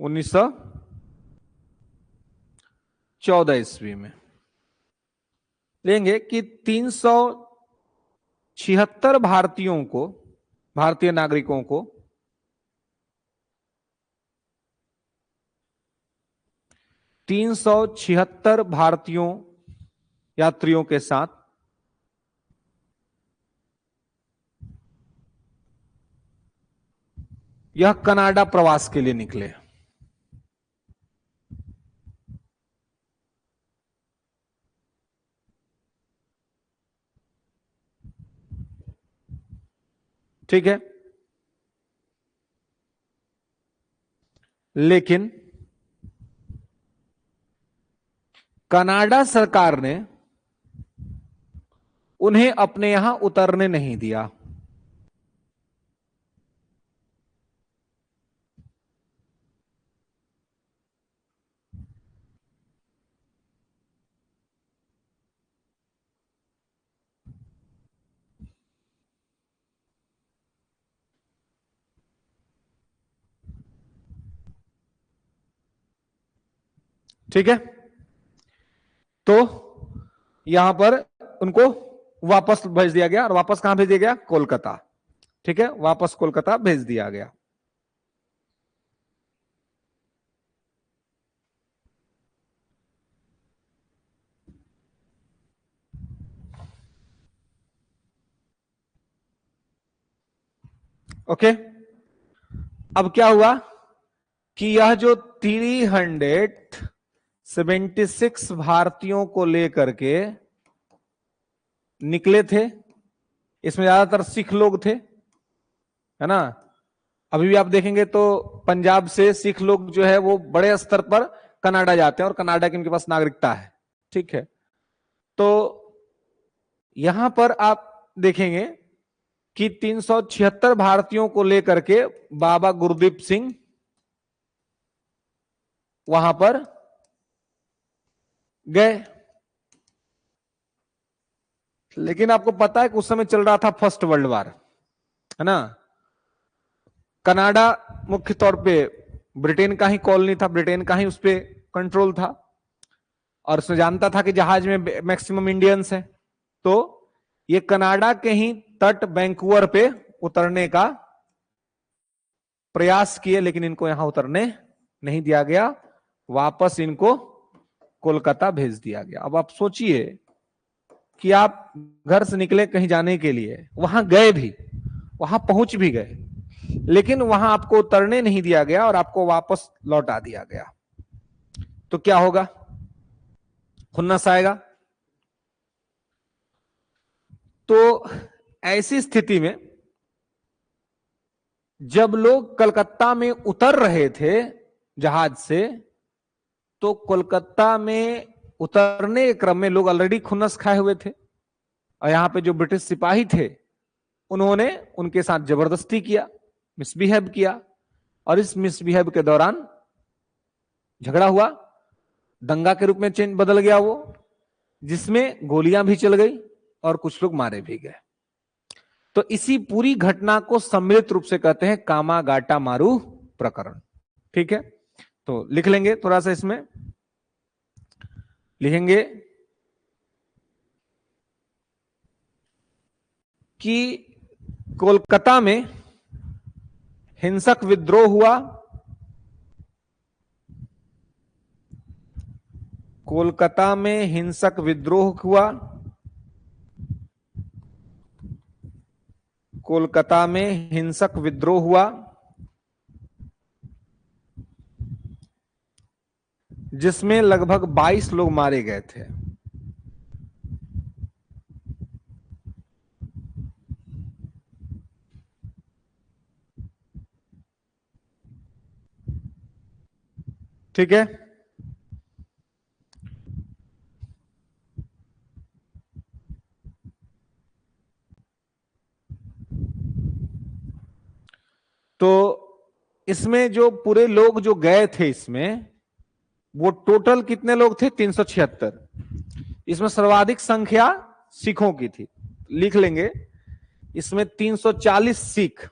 [SPEAKER 1] 1914 ईस्वी में लेंगे कि 376 भारतीयों को, भारतीय नागरिकों को 376 भारतीयों यात्रियों के साथ यह कनाडा प्रवास के लिए निकले। ठीक है, लेकिन कनाडा सरकार ने उन्हें अपने यहां उतरने नहीं दिया। ठीक है, तो यहां पर उनको वापस भेज दिया गया, और वापस कहां भेज दिया गया? कोलकाता। ठीक है, वापस कोलकाता भेज दिया गया। ओके, अब क्या हुआ कि यह जो 376 भारतीयों को लेकर के निकले थे, इसमें ज्यादातर सिख लोग थे, है ना। अभी भी आप देखेंगे तो पंजाब से सिख लोग जो है वो बड़े स्तर पर कनाडा जाते हैं, और कनाडा की उनके पास नागरिकता है। ठीक है, तो यहां पर आप देखेंगे कि 376 भारतीयों को लेकर के बाबा गुरदीप सिंह वहां पर गए। लेकिन आपको पता है कि उस समय चल रहा था फर्स्ट वर्ल्ड वार, है ना। कनाडा मुख्य तौर पे ब्रिटेन का ही कॉलोनी था, ब्रिटेन का ही उस पर कंट्रोल था, और उसने जानता था कि जहाज में मैक्सिमम इंडियंस हैं, तो ये कनाडा के ही तट वैंकूवर पे उतरने का प्रयास किए, लेकिन इनको यहां उतरने नहीं दिया गया, वापस इनको कोलकाता भेज दिया गया। अब आप सोचिए कि आप घर से निकले कहीं जाने के लिए, वहां गए भी, वहां पहुंच भी गए, लेकिन वहां आपको उतरने नहीं दिया गया और आपको वापस लौटा दिया गया, तो क्या होगा? खुन्नस आएगा। तो ऐसी स्थिति में जब लोग कलकत्ता में उतर रहे थे जहाज से, तो कोलकाता में उतरने के क्रम में लोग ऑलरेडी खुन्नस खाए हुए थे, और यहां पे जो ब्रिटिश सिपाही थे उन्होंने उनके साथ जबरदस्ती किया, मिसबिहेव किया, और इस मिसबिहेव के दौरान झगड़ा हुआ, दंगा के रूप में चेंज बदल गया वो, जिसमें गोलियां भी चल गई और कुछ लोग मारे भी गए। तो इसी पूरी घटना को सम्मिलित रूप से कहते हैं कामागाटा मारू प्रकरण। ठीक है, तो लिख लेंगे, थोड़ा सा इसमें लिखेंगे कि कोलकाता में हिंसक विद्रोह हुआ, कोलकाता में हिंसक विद्रोह हुआ, कोलकाता में हिंसक विद्रोह हुआ जिसमें लगभग 22 लोग मारे गए थे। ठीक है, तो इसमें जो पूरे लोग जो गए थे इसमें, वो टोटल कितने लोग थे? 376। इसमें सर्वाधिक संख्या सिखों की थी, लिख लेंगे। इसमें 340 सिख,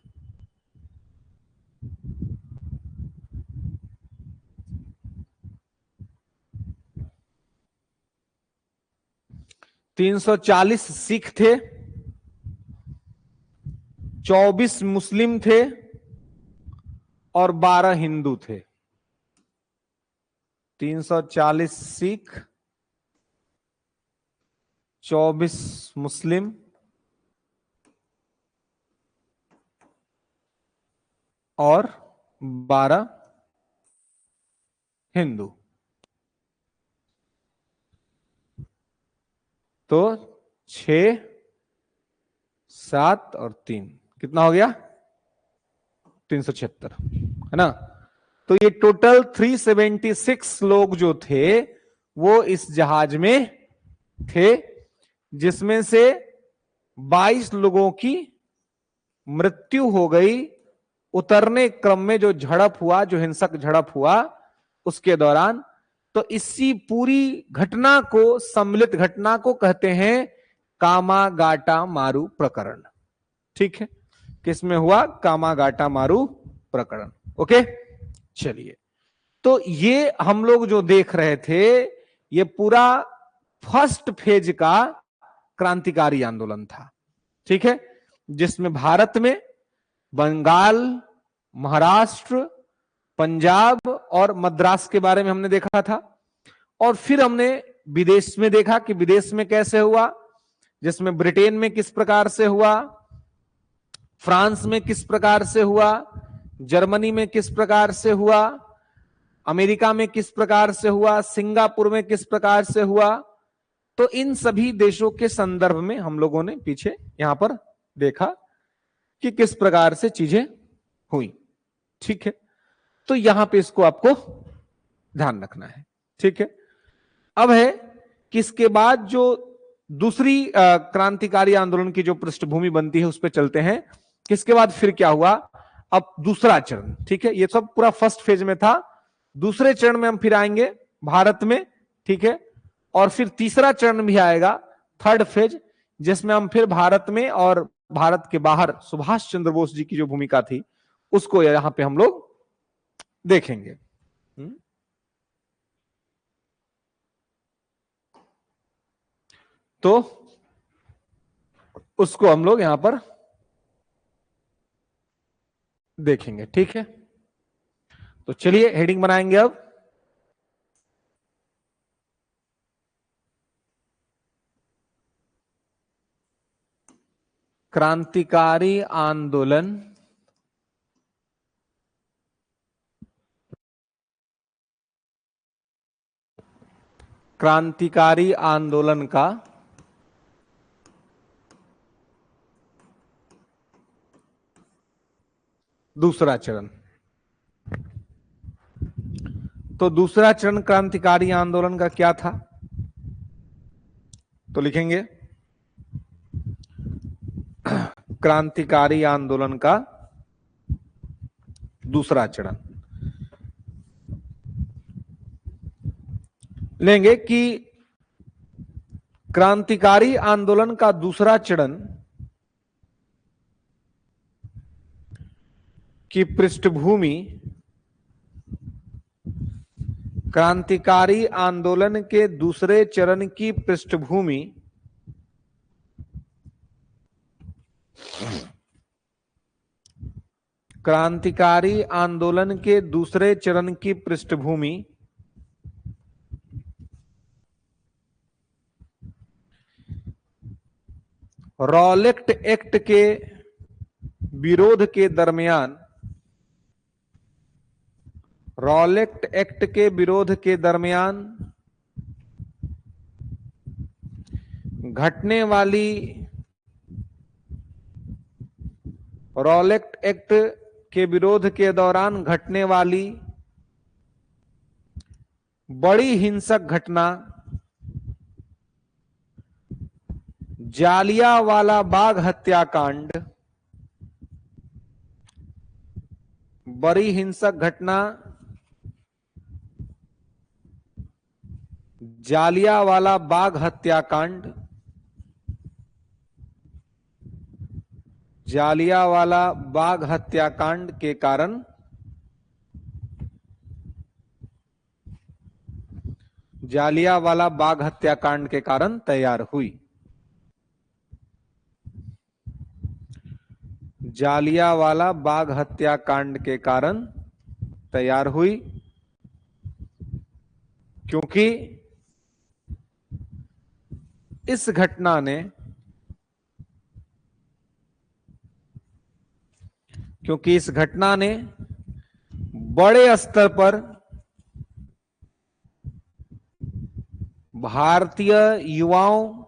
[SPEAKER 1] 340 सिख थे, 24 मुस्लिम थे और 12 हिंदू थे। 340 सिख, 24 मुस्लिम और 12 हिंदू। तो 6, 7 और 3 कितना हो गया? 376, है ना। तो ये टोटल 376 लोग जो थे वो इस जहाज में थे, जिसमें से 22 लोगों की मृत्यु हो गई उतरने क्रम में, जो झड़प हुआ, जो हिंसक झड़प हुआ उसके दौरान। तो इसी पूरी घटना को, सम्मिलित घटना को कहते हैं कामागाटा मारू प्रकरण। ठीक है, किसमें हुआ? कामागाटा मारू प्रकरण। ओके, चलिए। तो ये हम लोग जो देख रहे थे, ये पूरा फर्स्ट फेज का क्रांतिकारी आंदोलन था। ठीक है, जिसमें भारत में बंगाल, महाराष्ट्र, पंजाब और मद्रास के बारे में हमने देखा था। और फिर हमने विदेश में देखा कि विदेश में कैसे हुआ, जिसमें ब्रिटेन में किस प्रकार से हुआ, फ्रांस में किस प्रकार से हुआ, जर्मनी में किस प्रकार से हुआ, अमेरिका में किस प्रकार से हुआ, सिंगापुर में किस प्रकार से हुआ। तो इन सभी देशों के संदर्भ में हम लोगों ने पीछे यहां पर देखा कि किस प्रकार से चीजें हुई। ठीक है, तो यहां पे इसको आपको ध्यान रखना है। ठीक है, अब है कि इसके बाद जो दूसरी क्रांतिकारी आंदोलन की जो पृष्ठभूमि बनती है उस पर चलते हैं। किसके बाद फिर क्या हुआ? अब दूसरा चरण। ठीक है, ये सब पूरा फर्स्ट फेज में था। दूसरे चरण में हम फिर आएंगे भारत में। ठीक है, और फिर तीसरा चरण भी आएगा, थर्ड फेज, जिसमें हम फिर भारत में और भारत के बाहर सुभाष चंद्र बोस जी की जो भूमिका थी उसको यहां पे हम लोग देखेंगे। तो उसको हम लोग यहां पर देखेंगे। ठीक है, तो चलिए हेडिंग बनाएंगे अब। क्रांतिकारी आंदोलन क्रांतिकारी आंदोलन का दूसरा चरण। तो दूसरा चरण क्रांतिकारी आंदोलन का क्या था? तो लिखेंगे क्रांतिकारी आंदोलन का दूसरा चरण। लेंगे कि क्रांतिकारी आंदोलन का दूसरा चरण की पृष्ठभूमि, क्रांतिकारी आंदोलन के दूसरे चरण की पृष्ठभूमि क्रांतिकारी आंदोलन के दूसरे चरण की पृष्ठभूमि रॉलेट एक्ट के विरोध के दरमियान, रॉलेट एक्ट के विरोध के दरमियान घटने वाली, रॉलेट एक्ट के विरोध के दौरान घटने वाली बड़ी हिंसक घटना जालियांवाला बाग हत्याकांड, बड़ी हिंसक घटना जालियांवाला बाग हत्याकांड, जालियांवाला बाग हत्याकांड के कारण जालियांवाला बाग हत्याकांड के कारण तैयार हुई। जालियांवाला बाग हत्याकांड के कारण तैयार हुई क्योंकि इस घटना ने, क्योंकि इस घटना ने बड़े स्तर पर भारतीय युवाओं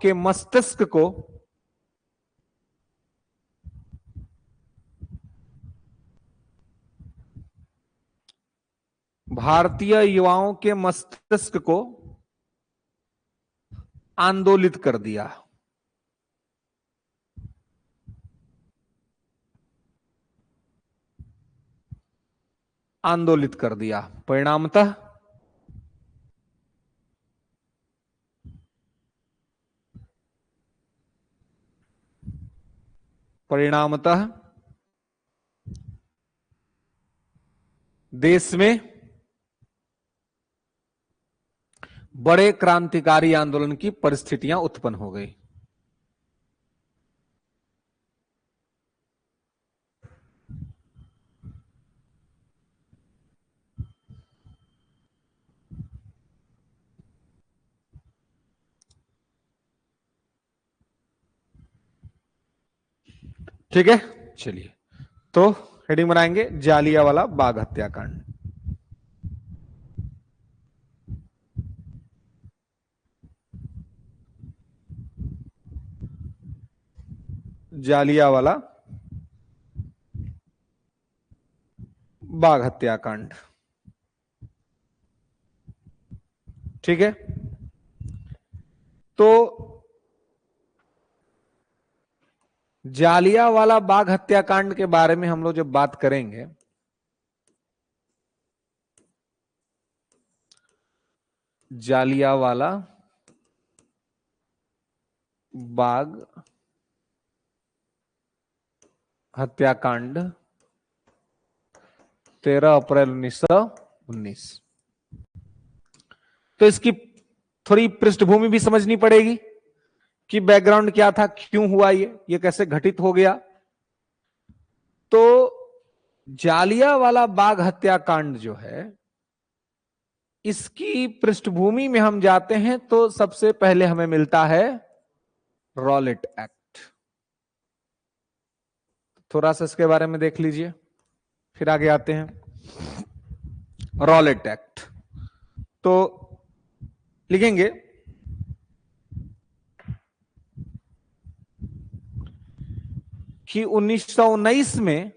[SPEAKER 1] के मस्तिष्क को आंदोलित कर दिया। आंदोलित कर दिया। परिणामतः देश में बड़े क्रांतिकारी आंदोलन की परिस्थितियां उत्पन्न हो गई। ठीक है, चलिए तो हेडिंग बनाएंगे जालियांवाला बाग हत्याकांड। जालियांवाला बाग हत्याकांड। ठीक है, तो जालियांवाला बाग हत्याकांड के बारे में हम लोग जब बात करेंगे, जालियांवाला बाग हत्याकांड 13 अप्रैल 1919, तो इसकी थोड़ी पृष्ठभूमि भी समझनी पड़ेगी कि बैकग्राउंड क्या था, क्यों हुआ ये कैसे घटित हो गया। तो जालियांवाला बाग हत्याकांड जो है, इसकी पृष्ठभूमि में हम जाते हैं तो सबसे पहले हमें मिलता है रॉलेट एक्ट। थोड़ा सा इसके बारे में देख लीजिए, फिर आगे आते हैं। रॉलेट एक्ट तो लिखेंगे कि 1919 में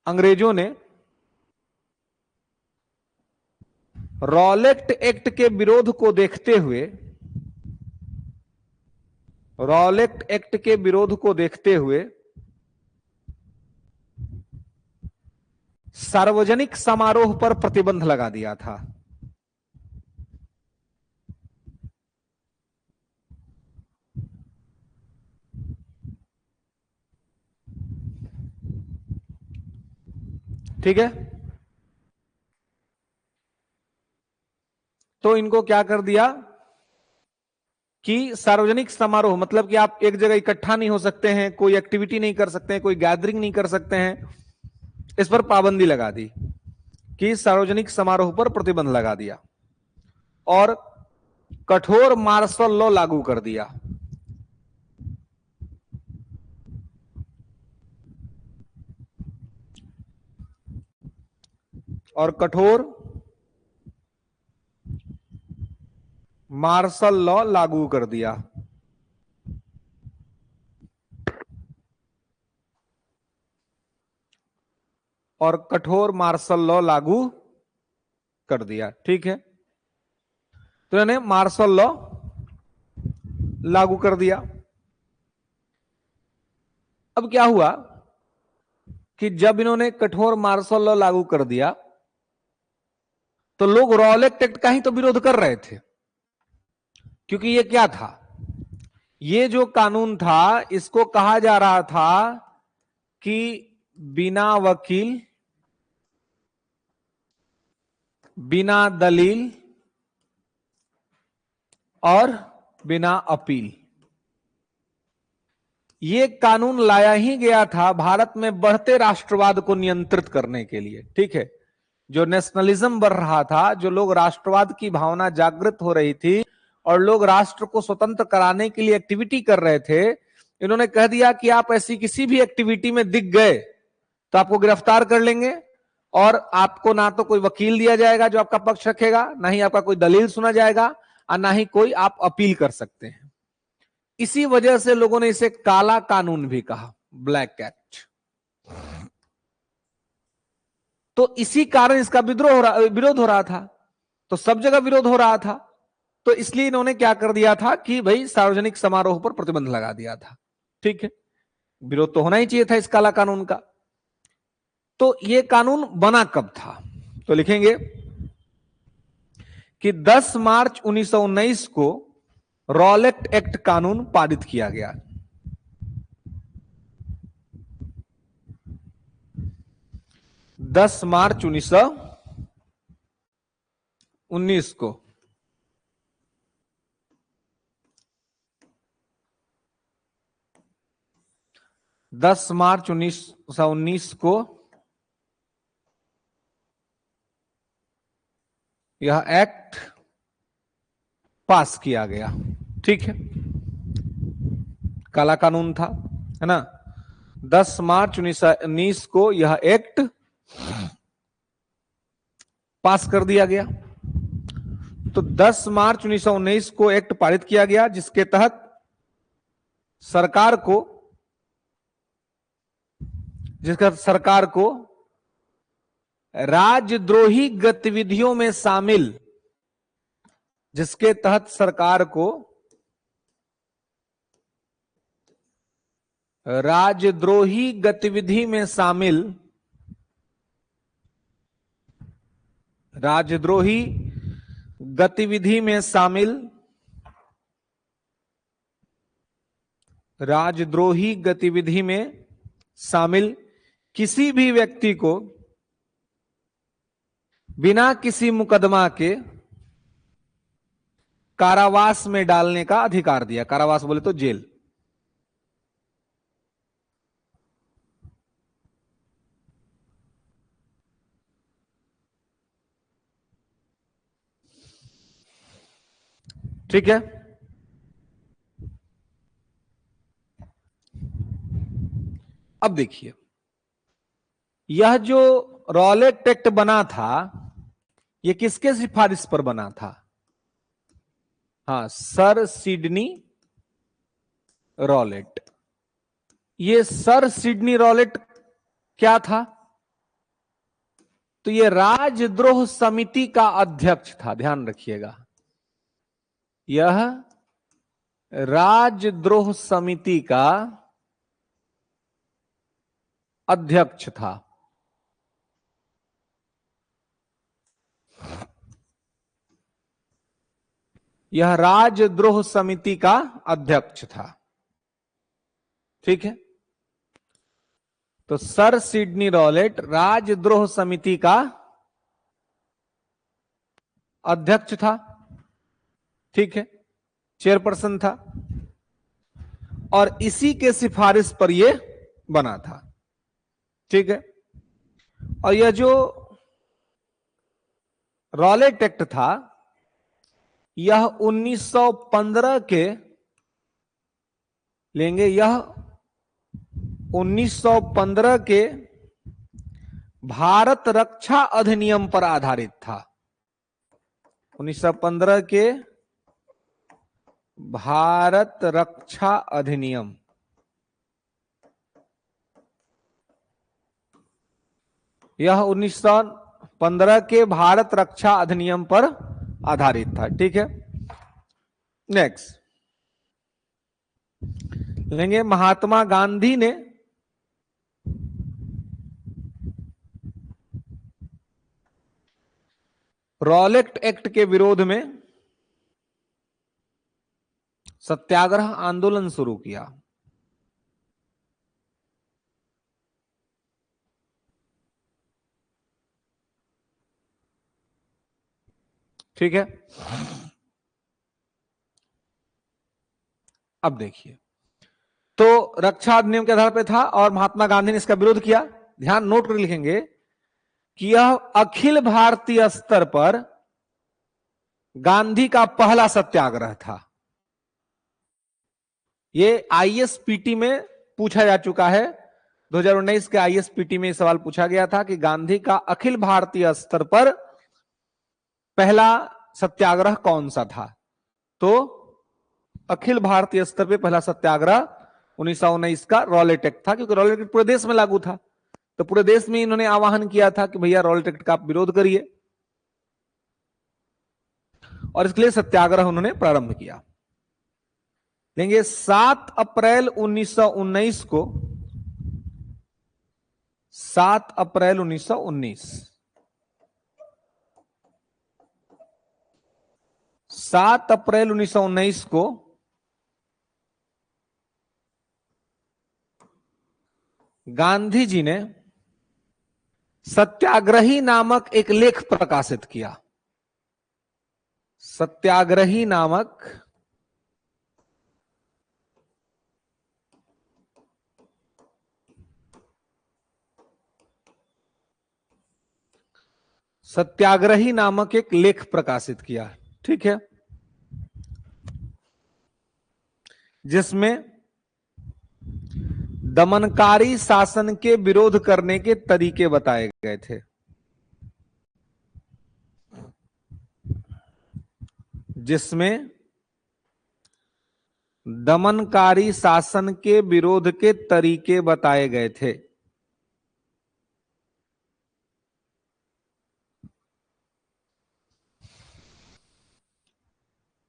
[SPEAKER 1] अंग्रेजों ने रॉलेट एक्ट के विरोध को देखते हुए, रॉलेट एक्ट के विरोध को देखते हुए सार्वजनिक समारोह पर प्रतिबंध लगा दिया था। ठीक है, तो इनको क्या कर दिया कि सार्वजनिक समारोह मतलब कि आप एक जगह इकट्ठा नहीं हो सकते हैं, कोई एक्टिविटी नहीं कर सकते हैं, कोई गैदरिंग नहीं कर सकते हैं, इस पर पाबंदी लगा दी कि सार्वजनिक समारोह पर प्रतिबंध लगा दिया। और कठोर मार्शल लॉ लागू कर दिया। और कठोर मार्शल लॉ लागू कर दिया। और कठोर मार्शल लॉ लागू कर दिया। ठीक है, तो इन्होंने मार्शल लॉ लागू कर दिया। अब क्या हुआ कि जब इन्होंने कठोर मार्शल लॉ लागू कर दिया तो लोग रॉलेट एक्ट का ही तो विरोध कर रहे थे, क्योंकि ये क्या था, ये जो कानून था इसको कहा जा रहा था कि बिना वकील, बिना दलील और बिना अपील, ये कानून लाया ही गया था भारत में बढ़ते राष्ट्रवाद को नियंत्रित करने के लिए। ठीक है, जो नेशनलिज्म बढ़ रहा था, जो लोग राष्ट्रवाद की भावना जागृत हो रही थी और लोग राष्ट्र को स्वतंत्र कराने के लिए एक्टिविटी कर रहे थे, इन्होंने कह दिया कि आप ऐसी किसी भी एक्टिविटी में दिख गए तो आपको गिरफ्तार कर लेंगे और आपको ना तो कोई वकील दिया जाएगा जो आपका पक्ष रखेगा, ना ही आपका कोई दलील सुना जाएगा और ना ही कोई आप अपील कर सकते हैं। इसी वजह से लोगों ने इसे काला कानून भी कहा, ब्लैक एक्ट। तो इसी कारण इसका विरोध हो रहा था, तो सब जगह विरोध हो रहा था, तो इसलिए इन्होंने क्या कर दिया था कि भाई सार्वजनिक समारोह पर प्रतिबंध लगा दिया था। ठीक है, विरोध तो होना ही चाहिए था इस काला कानून का। तो यह कानून बना कब था, तो लिखेंगे कि 10 मार्च 1919 को रॉलेट एक्ट कानून पारित किया गया। 10 मार्च 1919 को 10 मार्च 1919 को यह एक्ट पास किया गया। ठीक है, काला कानून था, है ना। 10 मार्च 1919 को यह एक्ट पास कर दिया गया। तो 10 मार्च 1919 को एक्ट पारित किया गया जिसके तहत सरकार को राजद्रोही गतिविधियों में शामिल, जिसके तहत सरकार को राजद्रोही गतिविधि में शामिल, राजद्रोही गतिविधि में शामिल, राजद्रोही गतिविधि में शामिल किसी भी व्यक्ति को बिना किसी मुकदमा के कारावास में डालने का अधिकार दिया। कारावास बोले तो जेल। ठीक है, अब देखिए यह जो रॉलेट एक्ट बना था यह किसके सिफारिश पर बना था? हाँ, सर सिडनी रॉलेट। ये सर सिडनी रॉलेट क्या था? तो ये राजद्रोह समिति का अध्यक्ष था, ध्यान रखिएगा। यह राजद्रोह समिति का अध्यक्ष था। यह राजद्रोह समिति का अध्यक्ष था। ठीक है, तो सर सिडनी रॉलेट राजद्रोह समिति का अध्यक्ष था। ठीक है, चेयरपर्सन था और इसी के सिफारिश पर यह बना था। ठीक है, और यह जो रॉलेट एक्ट था यह 1915 के लेंगे, यह 1915 के भारत रक्षा अधिनियम पर आधारित था। 1915 के भारत रक्षा अधिनियम, यह 1915 के भारत रक्षा अधिनियम पर आधारित था। ठीक है, नेक्स्ट लेंगे, महात्मा गांधी ने रॉलेट एक्ट के विरोध में सत्याग्रह आंदोलन शुरू किया। ठीक है, अब देखिए, तो रक्षा अधिनियम के आधार पर था और महात्मा गांधी ने इसका विरोध किया। ध्यान नोट कर लिखेंगे कि यह अखिल भारतीय स्तर पर गांधी का पहला सत्याग्रह था। ये आईएसपीटी में पूछा जा चुका है, 2019 के आईएसपीटी में सवाल पूछा गया था कि गांधी का अखिल भारतीय स्तर पर पहला सत्याग्रह कौन सा था। तो अखिल भारतीय स्तर पर पहला सत्याग्रह 1919 का रॉलेट एक्ट था, क्योंकि रॉलेट एक्ट पूरे देश में लागू था, तो पूरे देश में इन्होंने आह्वान किया था कि भैया रॉलेट एक्ट का आप विरोध करिए, और इसके लिए सत्याग्रह उन्होंने प्रारंभ किया। लेंगे 7 अप्रैल 1919 को, 7 अप्रैल 1919, 7 अप्रैल 1919 को गांधी जी ने सत्याग्रही नामक एक लेख प्रकाशित किया। सत्याग्रही नामक एक लेख प्रकाशित किया। ठीक है, जिसमें दमनकारी शासन के विरोध करने के तरीके बताए गए थे। जिसमें दमनकारी शासन के विरोध के तरीके बताए गए थे।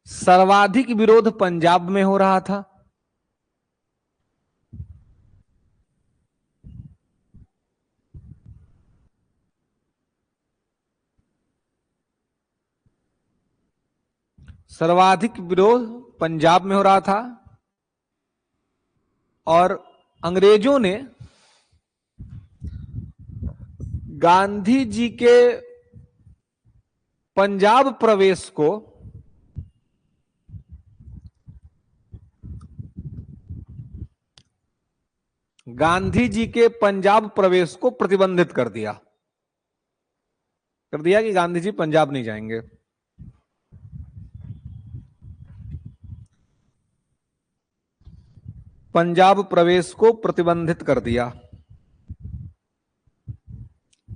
[SPEAKER 1] सर्वाधिक विरोध पंजाब में हो रहा था। सर्वाधिक विरोध पंजाब में हो रहा था और अंग्रेजों ने गांधी जी के पंजाब प्रवेश को प्रतिबंधित कर दिया कि गांधी जी पंजाब नहीं जाएंगे। पंजाब प्रवेश को प्रतिबंधित कर दिया।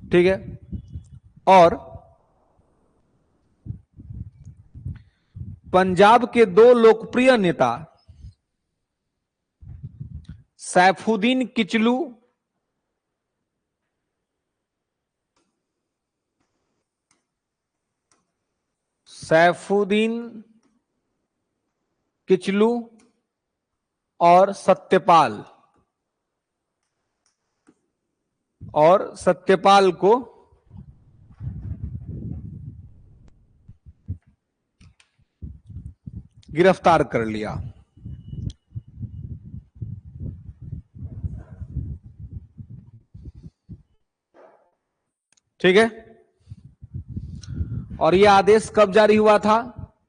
[SPEAKER 1] ठीक है, और पंजाब के दो लोकप्रिय नेता सैफुद्दीन किचलू और सत्यपाल को गिरफ्तार कर लिया। ठीक है, और यह आदेश कब जारी हुआ था?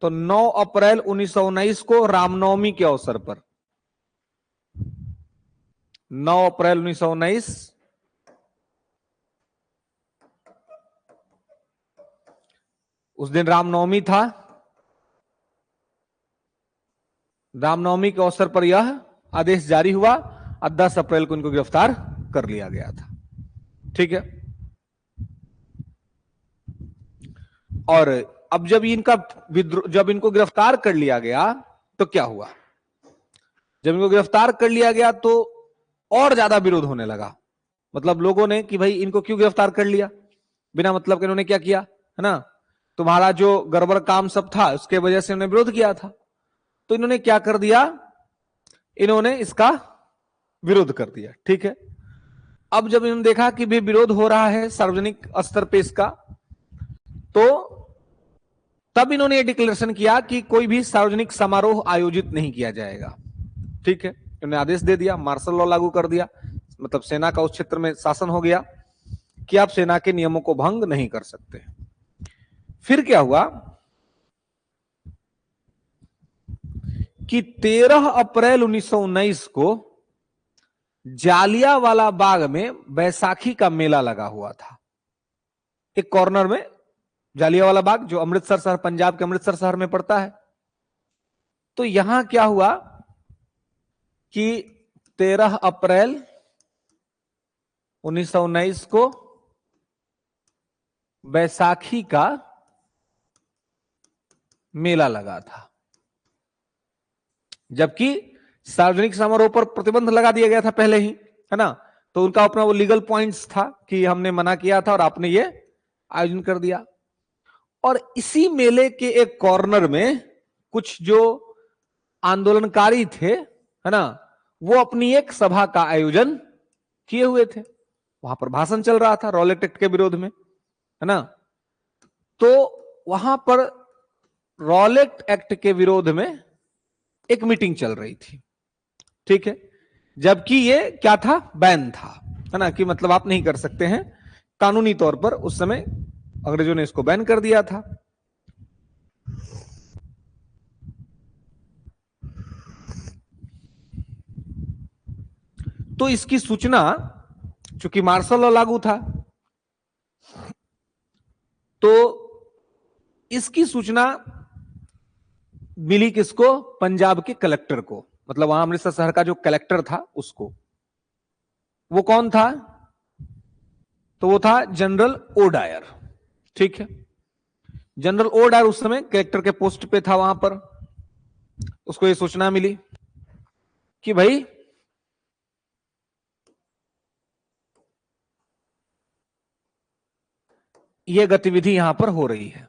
[SPEAKER 1] तो 9 अप्रैल 1919 को रामनवमी के अवसर पर। 9 अप्रैल 1919 उस दिन रामनवमी था, रामनवमी के अवसर पर यह आदेश जारी हुआ और 10 अप्रैल को इनको गिरफ्तार कर लिया गया था। ठीक है। और अब जब इनको गिरफ्तार कर लिया गया तो क्या हुआ? जब इनको गिरफ्तार कर लिया गया तो और ज्यादा विरोध होने लगा। मतलब लोगों ने कि भाई इनको क्यों गिरफ्तार कर लिया, बिना मतलब के इन्होंने क्या किया, है ना? तुम्हारा जो गड़बड़ काम सब था उसके वजह से उन्होंने विरोध किया था। तो इन्होंने क्या कर दिया, इन्होंने इसका विरोध कर दिया। ठीक है। अब जब इन्होंने देखा कि भी विरोध हो रहा है सार्वजनिक स्तर पे इसका, तो तब इन्होंने ये डिक्लेरेशन किया कि कोई भी सार्वजनिक समारोह आयोजित नहीं किया जाएगा। ठीक है। इन्होंने आदेश दे दिया, मार्शल लॉ लागू कर दिया, मतलब सेना का उस क्षेत्र में शासन हो गया कि आप सेना के नियमों को भंग नहीं कर सकते। फिर क्या हुआ कि 13 अप्रैल 1919 को जालियांवाला बाग में बैसाखी का मेला लगा हुआ था। एक कॉर्नर में जालियांवाला बाग, जो अमृतसर शहर, पंजाब के अमृतसर शहर में पड़ता है। तो यहां क्या हुआ कि 13 अप्रैल 1919 को बैसाखी का मेला लगा था, जबकि सार्वजनिक समारोह पर प्रतिबंध लगा दिया गया था पहले ही, है ना? तो उनका अपना वो लीगल पॉइंट्स था कि हमने मना किया था और आपने ये आयोजन कर दिया। और इसी मेले के एक कॉर्नर में कुछ जो आंदोलनकारी थे, है ना, वो अपनी एक सभा का आयोजन किए हुए थे। वहां पर भाषण चल रहा था रॉलेट एक्ट के विरोध में, है ना? तो वहां पर रॉलेट एक्ट के विरोध में एक मीटिंग चल रही थी। ठीक है। जबकि ये क्या था, बैन था, है ना, कि मतलब आप नहीं कर सकते हैं। कानूनी तौर पर उस समय अंग्रेजों ने इसको बैन कर दिया था। तो इसकी सूचना, चूंकि मार्शल लॉ लागू था, तो इसकी सूचना मिली किसको? पंजाब के कलेक्टर को, मतलब वहां अमृतसर शहर का जो कलेक्टर था उसको। वो कौन था? तो वो था जनरल ओ डायर। ठीक है। जनरल ओ डायर उस समय कलेक्टर के पोस्ट पे था वहां पर। उसको ये सूचना मिली कि भाई ये गतिविधि यहां पर हो रही है।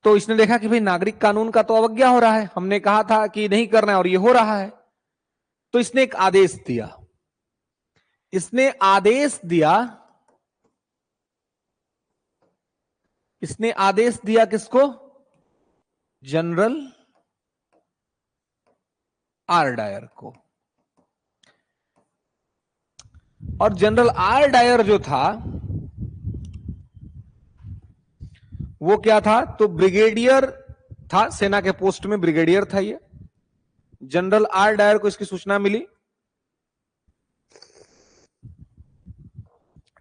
[SPEAKER 1] तो इसने देखा कि भाई नागरिक कानून का तो अवज्ञा हो रहा है, हमने कहा था कि नहीं करना है और ये हो रहा है। तो इसने एक आदेश दिया। इसने आदेश दिया किसको? जनरल आर डायर को। और जनरल आर डायर जो था वो क्या था? तो ब्रिगेडियर था, सेना के पोस्ट में ब्रिगेडियर था ये। जनरल आर डायर को इसकी सूचना मिली।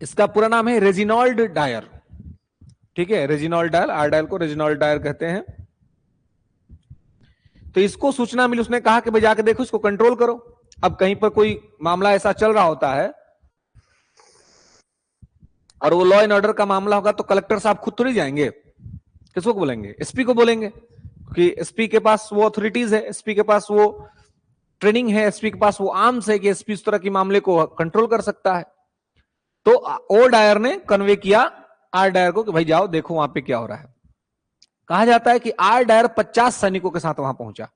[SPEAKER 1] इसका पूरा नाम है रेजिनॉल्ड डायर। ठीक है, रेजिनॉल्ड डायर, आर डायर को रेजिनॉल्ड डायर कहते हैं। तो इसको सूचना मिली, उसने कहा कि भाई जाके देखो, इसको कंट्रोल करो। अब कहीं पर कोई मामला ऐसा चल रहा होता है और वो लॉ एंड ऑर्डर का मामला होगा, तो कलेक्टर साहब खुद थोड़ी जाएंगे, किसको बोलेंगे? एसपी को बोलेंगे, क्योंकि एसपी के पास वो अथॉरिटीज है, एसपी के पास वो ट्रेनिंग है, एसपी के पास वो आर्म्स है कि एसपी इस तरह की मामले को कंट्रोल कर सकता है। तो ओ डायर ने कन्वे किया आर डायर को कि भाई जाओ देखो वहां पे क्या हो रहा है। कहा जाता है कि आर डायर 50 सैनिकों के साथ वहां पहुंचा,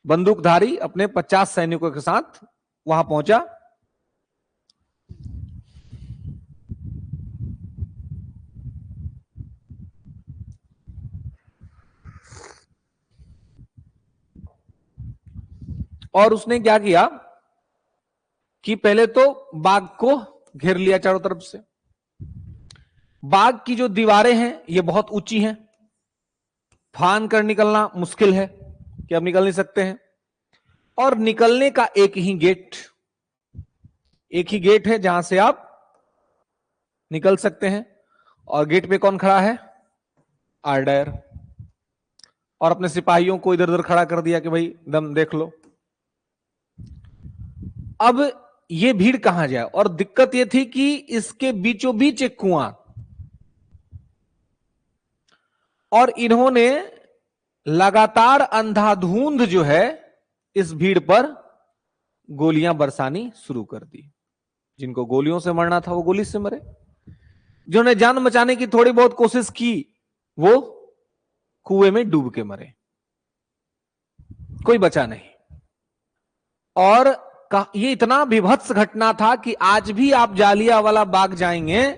[SPEAKER 1] बंदूकधारी अपने 50 सैनिकों के साथ वहां पहुंचा। और उसने क्या किया कि पहले तो बाग को घेर लिया चारों तरफ से। बाग की जो दीवारें हैं ये बहुत ऊंची हैं, फान कर निकलना मुश्किल है कि अब निकल नहीं सकते हैं। और निकलने का एक ही गेट है जहां से आप निकल सकते हैं। और गेट पे कौन खड़ा है? R Dyer. और अपने सिपाहियों को इधर उधर खड़ा कर दिया कि भाई दम देख लो। अब ये भीड़ कहां जाए, और दिक्कत ये थी कि इसके बीचों बीच एक कुआं, और इन्होंने लगातार अंधाधुंध जो है इस भीड़ पर गोलियां बरसानी शुरू कर दी। जिनको गोलियों से मरना था वो गोली से मरे, जिन्होंने जान बचाने की थोड़ी बहुत कोशिश की वो कुएं में डूब के मरे, कोई बचा नहीं। और ये इतना विभत्स घटना था कि आज भी आप जालियांवाला बाग जाएंगे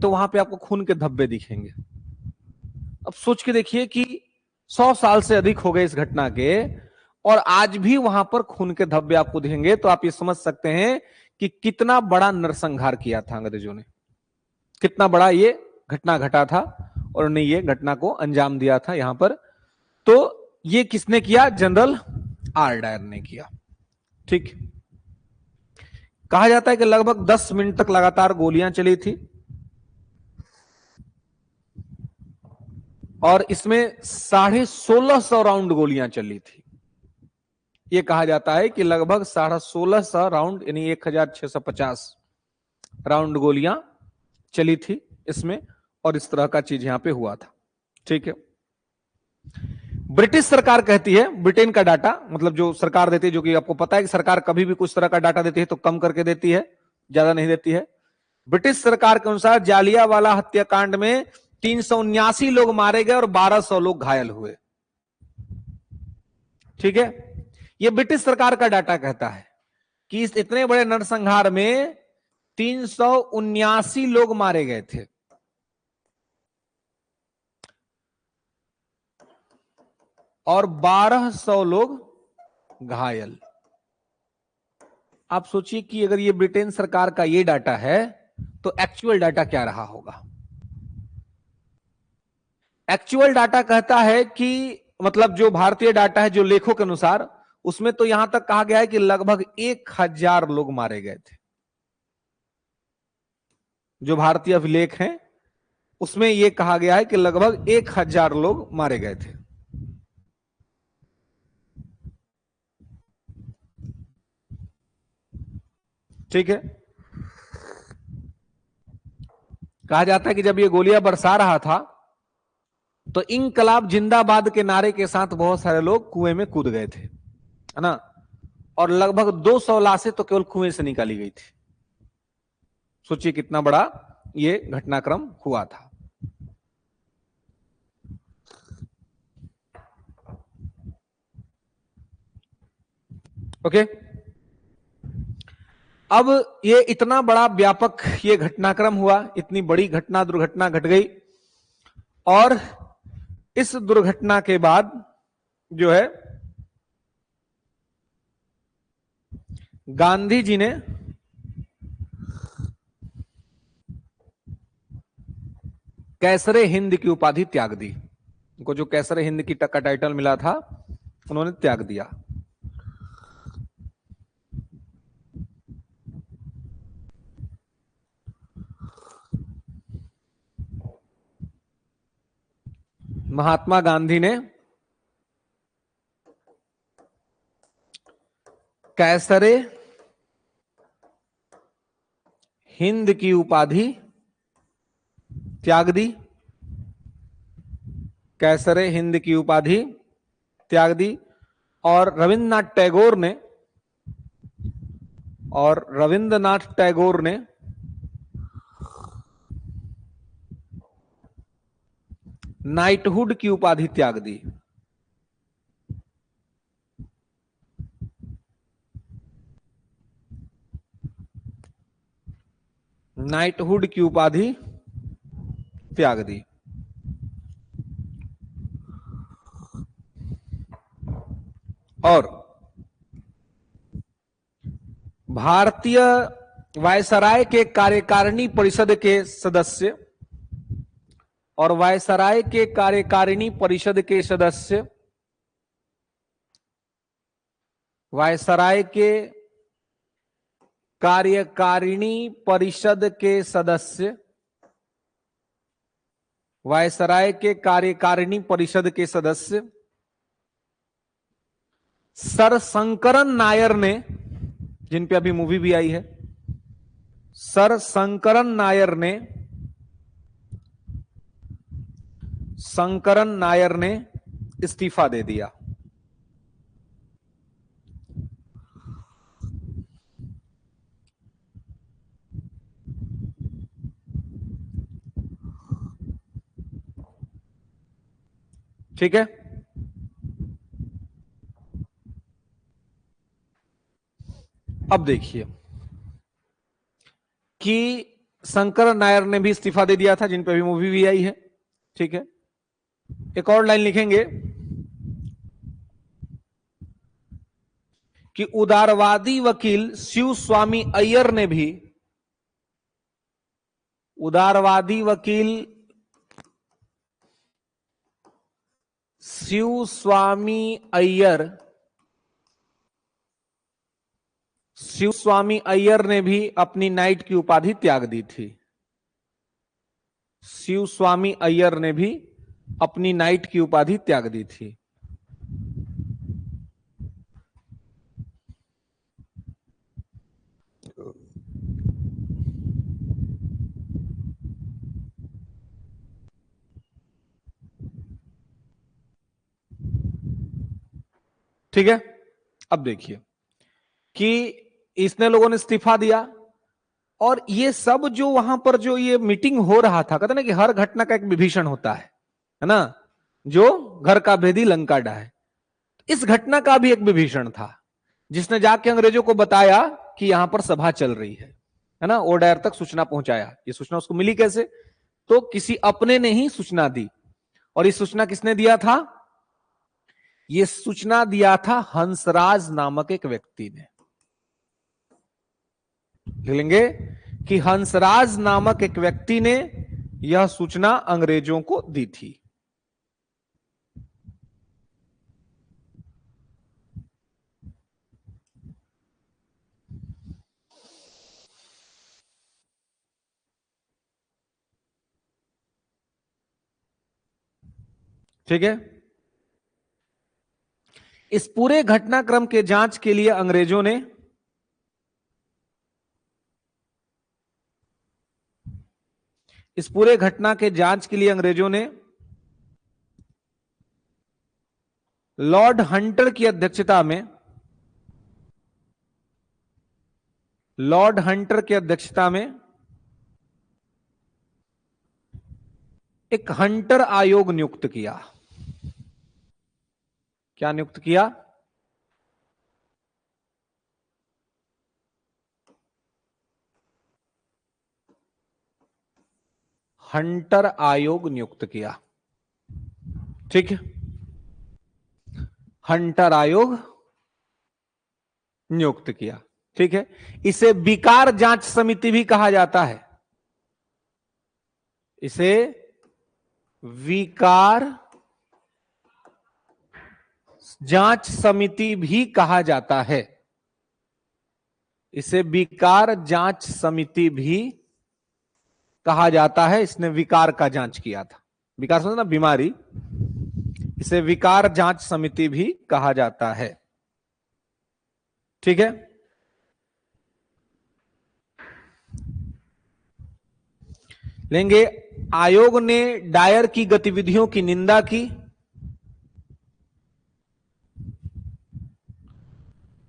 [SPEAKER 1] तो वहां पे आपको खून के धब्बे दिखेंगे। अब सोच के देखिए कि 100 साल से अधिक हो गए इस घटना के, और आज भी वहां पर खून के धब्बे आपको दिखेंगे। तो आप ये समझ सकते हैं कि कितना बड़ा नरसंहार किया था अंग्रेजों ने, कितना बड़ा ये घटना घटा था, और उन्हें ये घटना को अंजाम दिया था यहां पर। तो ये किसने किया? जनरल आर डायर ने किया। ठीक, कहा जाता है कि लगभग 10 मिनट तक लगातार गोलियां चली थी, और इसमें 1650 राउंड गोलियां चली थी। यह कहा जाता है कि लगभग 1650 राउंड यानी 1650 राउंड गोलियां चली थी इसमें, और इस तरह का चीज यहां पे हुआ था। ठीक है, ब्रिटिश सरकार कहती है, ब्रिटेन का डाटा मतलब जो सरकार देती है, जो कि आपको पता है कि सरकार कभी भी कुछ तरह का डाटा देती है तो कम करके देती है, ज्यादा नहीं देती है। ब्रिटिश सरकार के अनुसार जालियांवाला हत्याकांड में 379 लोग मारे गए और 1200 लोग घायल हुए। ठीक है, यह ब्रिटिश सरकार का डाटा कहता है कि इस इतने बड़े नरसंहार में 379 लोग मारे गए थे, और 1200 लोग घायल। आप सोचिए कि अगर ये ब्रिटेन सरकार का ये डाटा है तो एक्चुअल डाटा क्या रहा होगा। एक्चुअल डाटा कहता है कि मतलब जो भारतीय डाटा है, जो लेखों के अनुसार, उसमें तो यहां तक कहा गया है कि लगभग 1000 लोग मारे गए थे। जो भारतीय अभिलेख हैं उसमें यह कहा गया है कि लगभग 1000 लोग मारे गए थे। ठीक है, कहा जाता है कि जब ये गोलियां बरसा रहा था तो इंकलाब जिंदाबाद के नारे के साथ बहुत सारे लोग कुएं में कूद गए थे, है ना, और लगभग 200 लाशें तो केवल कुएं से निकाली गई थी। सोचिए कितना बड़ा ये घटनाक्रम हुआ था। ओके, अब ये इतना बड़ा व्यापक ये घटनाक्रम हुआ, इतनी बड़ी घटना दुर्घटना घट गई, और इस दुर्घटना के बाद जो है गांधी जी ने कैसरे हिंद की उपाधि त्याग दी। उनको जो कैसरे हिंद की का टाइटल मिला था उन्होंने त्याग दिया। महात्मा गांधी ने कैसरे हिंद की उपाधि त्याग दी, कैसरे हिंद की उपाधि त्याग दी, और रविंद्रनाथ टैगोर ने नाइटहुड की उपाधि त्याग दी। नाइटहुड की उपाधि त्याग दी। और भारतीय वायसराय के कार्यकारिणी परिषद के सदस्य और वायसराय के कार्यकारिणी परिषद के सदस्य, वायसराय के कार्यकारिणी परिषद के सदस्य, वायसराय के कार्यकारिणी परिषद के सदस्य सर शंकरन नायर ने, जिन पे अभी मूवी भी आई है, सर शंकरन नायर ने इस्तीफा दे दिया। ठीक है, अब देखिए कि शंकर नायर ने भी इस्तीफा दे दिया था, जिन पे अभी मूवी भी आई है। ठीक है, एक और लाइन लिखेंगे कि उदारवादी वकील शिव स्वामी अय्यर ने भी, उदारवादी वकील शिव स्वामी अय्यर, शिव स्वामी अय्यर ने भी अपनी नाइट की उपाधि त्याग दी थी। शिव स्वामी अय्यर ने भी अपनी नाइट की उपाधि त्याग दी थी। ठीक है, अब देखिए कि इसने लोगों ने इस्तीफा दिया, और ये सब जो वहां पर जो ये मीटिंग हो रहा था, कहते ना कि हर घटना का एक विभीषण होता है ना, जो घर का भेदी लंका ढाए। इस घटना का भी एक विभीषण था, जिसने जाके अंग्रेजों को बताया कि यहां पर सभा चल रही है ना, ओडायर तक सूचना पहुंचाया। ये सूचना उसको मिली कैसे? तो किसी अपने ने ही सूचना दी। और ये सूचना किसने दिया था? ये सूचना दिया था हंसराज नामक एक व्यक्ति ने। लेंगे कि हंसराज नामक एक व्यक्ति ने यह सूचना अंग्रेजों को दी थी। ठीक है, इस पूरे घटनाक्रम के जांच के लिए अंग्रेजों ने इस पूरे घटना के जांच के लिए अंग्रेजों ने लॉर्ड हंटर की अध्यक्षता में, लॉर्ड हंटर की अध्यक्षता में एक हंटर आयोग नियुक्त किया। क्या नियुक्त किया? हंटर आयोग नियुक्त किया। ठीक है, हंटर आयोग नियुक्त किया। ठीक है, इसे विकार जांच समिति भी कहा जाता है। इसे विकार जांच समिति भी कहा जाता है। इसे विकार जांच समिति भी कहा जाता है। इसने विकार का जांच किया था। विकार समझना, बीमारी। इसे विकार जांच समिति भी कहा जाता है। ठीक है, लेंगे आयोग ने डायर की गतिविधियों की निंदा की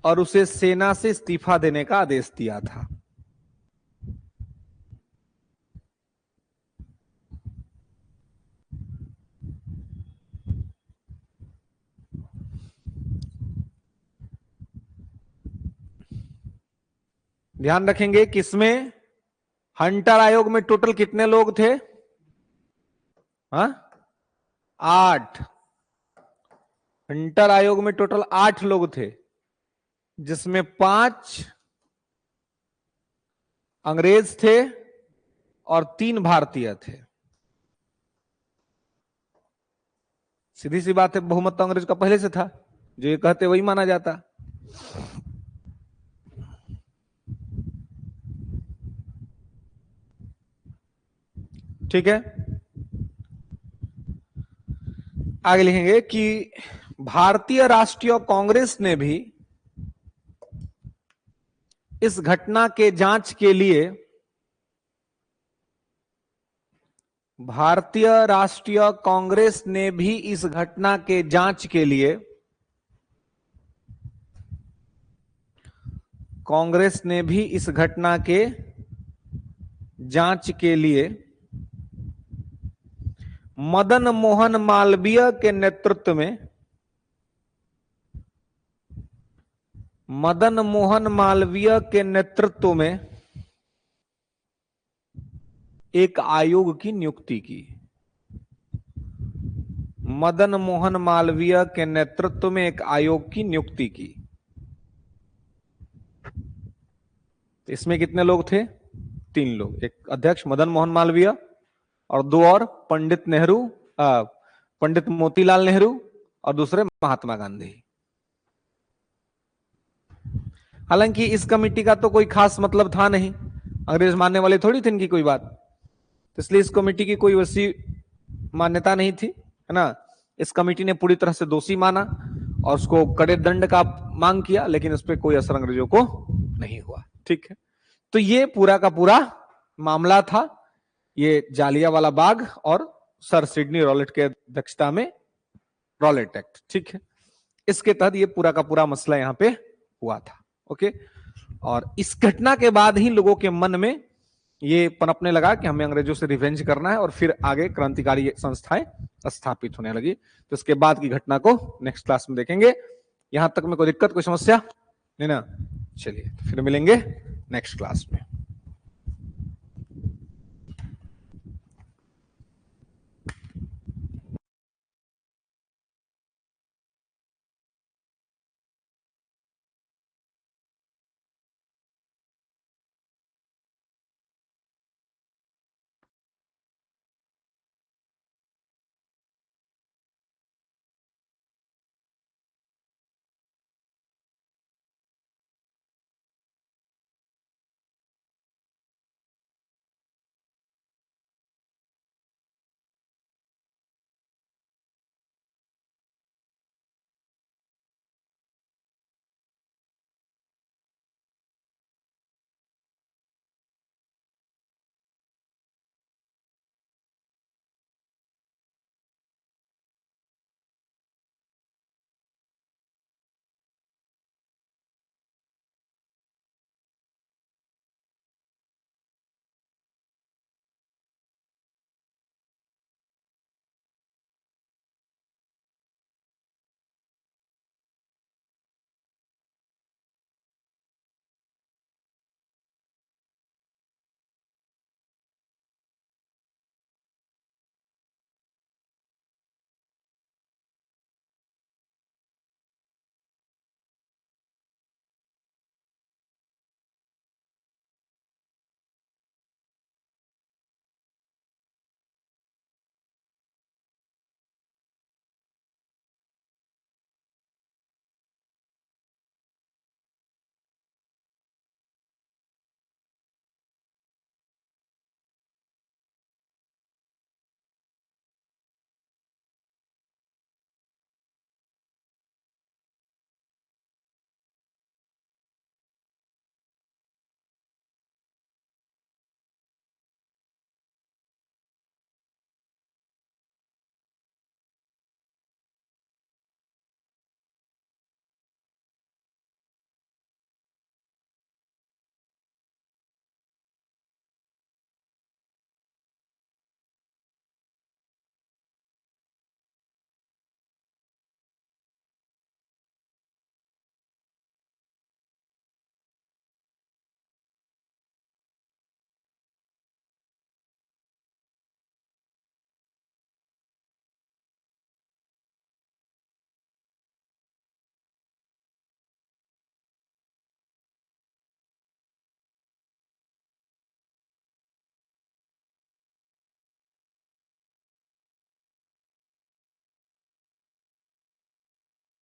[SPEAKER 1] और उसे सेना से इस्तीफा देने का आदेश दिया था। ध्यान रखेंगे किसमें, हंटर आयोग में टोटल कितने लोग थे? हाँ, 8। हंटर आयोग में टोटल 8 लोग थे, जिसमें 5 अंग्रेज थे और 3 भारतीय थे। सीधी सी बात है, बहुमत तो अंग्रेज का पहले से था, जो ये कहते वही माना जाता। ठीक है, आगे लिखेंगे कि भारतीय राष्ट्रीय कांग्रेस ने भी इस घटना के जांच के लिए भारतीय राष्ट्रीय कांग्रेस ने भी इस घटना के जांच के लिए कांग्रेस ने भी इस घटना के जांच के लिए मदन मोहन मालवीय के नेतृत्व में मदन मोहन मालवीय के नेतृत्व में एक आयोग की नियुक्ति की। मदन मोहन मालवीय के नेतृत्व में एक आयोग की नियुक्ति की। इसमें कितने लोग थे? 3 लोग। एक अध्यक्ष मदन मोहन मालवीय और 2 और, पंडित नेहरू, पंडित मोतीलाल नेहरू और दूसरे महात्मा गांधी। हालांकि इस कमेटी का तो कोई खास मतलब था नहीं, अंग्रेज मानने वाले थोड़ी थे इनकी कोई बात, तो इसलिए इस कमेटी की कोई वैसी मान्यता नहीं थी, है ना। इस कमेटी ने पूरी तरह से दोषी माना और उसको कड़े दंड का मांग किया, लेकिन उस पर कोई असर अंग्रेजों को नहीं हुआ। ठीक है, तो ये पूरा का पूरा मामला था, ये जालियांवाला बाग और सर सिडनी रॉलेट के अध्यक्षता में रॉलेट एक्ट। ठीक है, इसके तहत ये पूरा का पूरा मसला यहां पे हुआ था। ओके, और इस घटना के बाद ही लोगों के मन में ये पनपने लगा कि हमें अंग्रेजों से रिवेंज करना है, और फिर आगे क्रांतिकारी संस्थाएं स्थापित होने लगी। तो इसके बाद की घटना को नेक्स्ट क्लास में देखेंगे। यहां तक में कोई दिक्कत, कोई समस्या नहीं ना? चलिए फिर मिलेंगे नेक्स्ट क्लास में।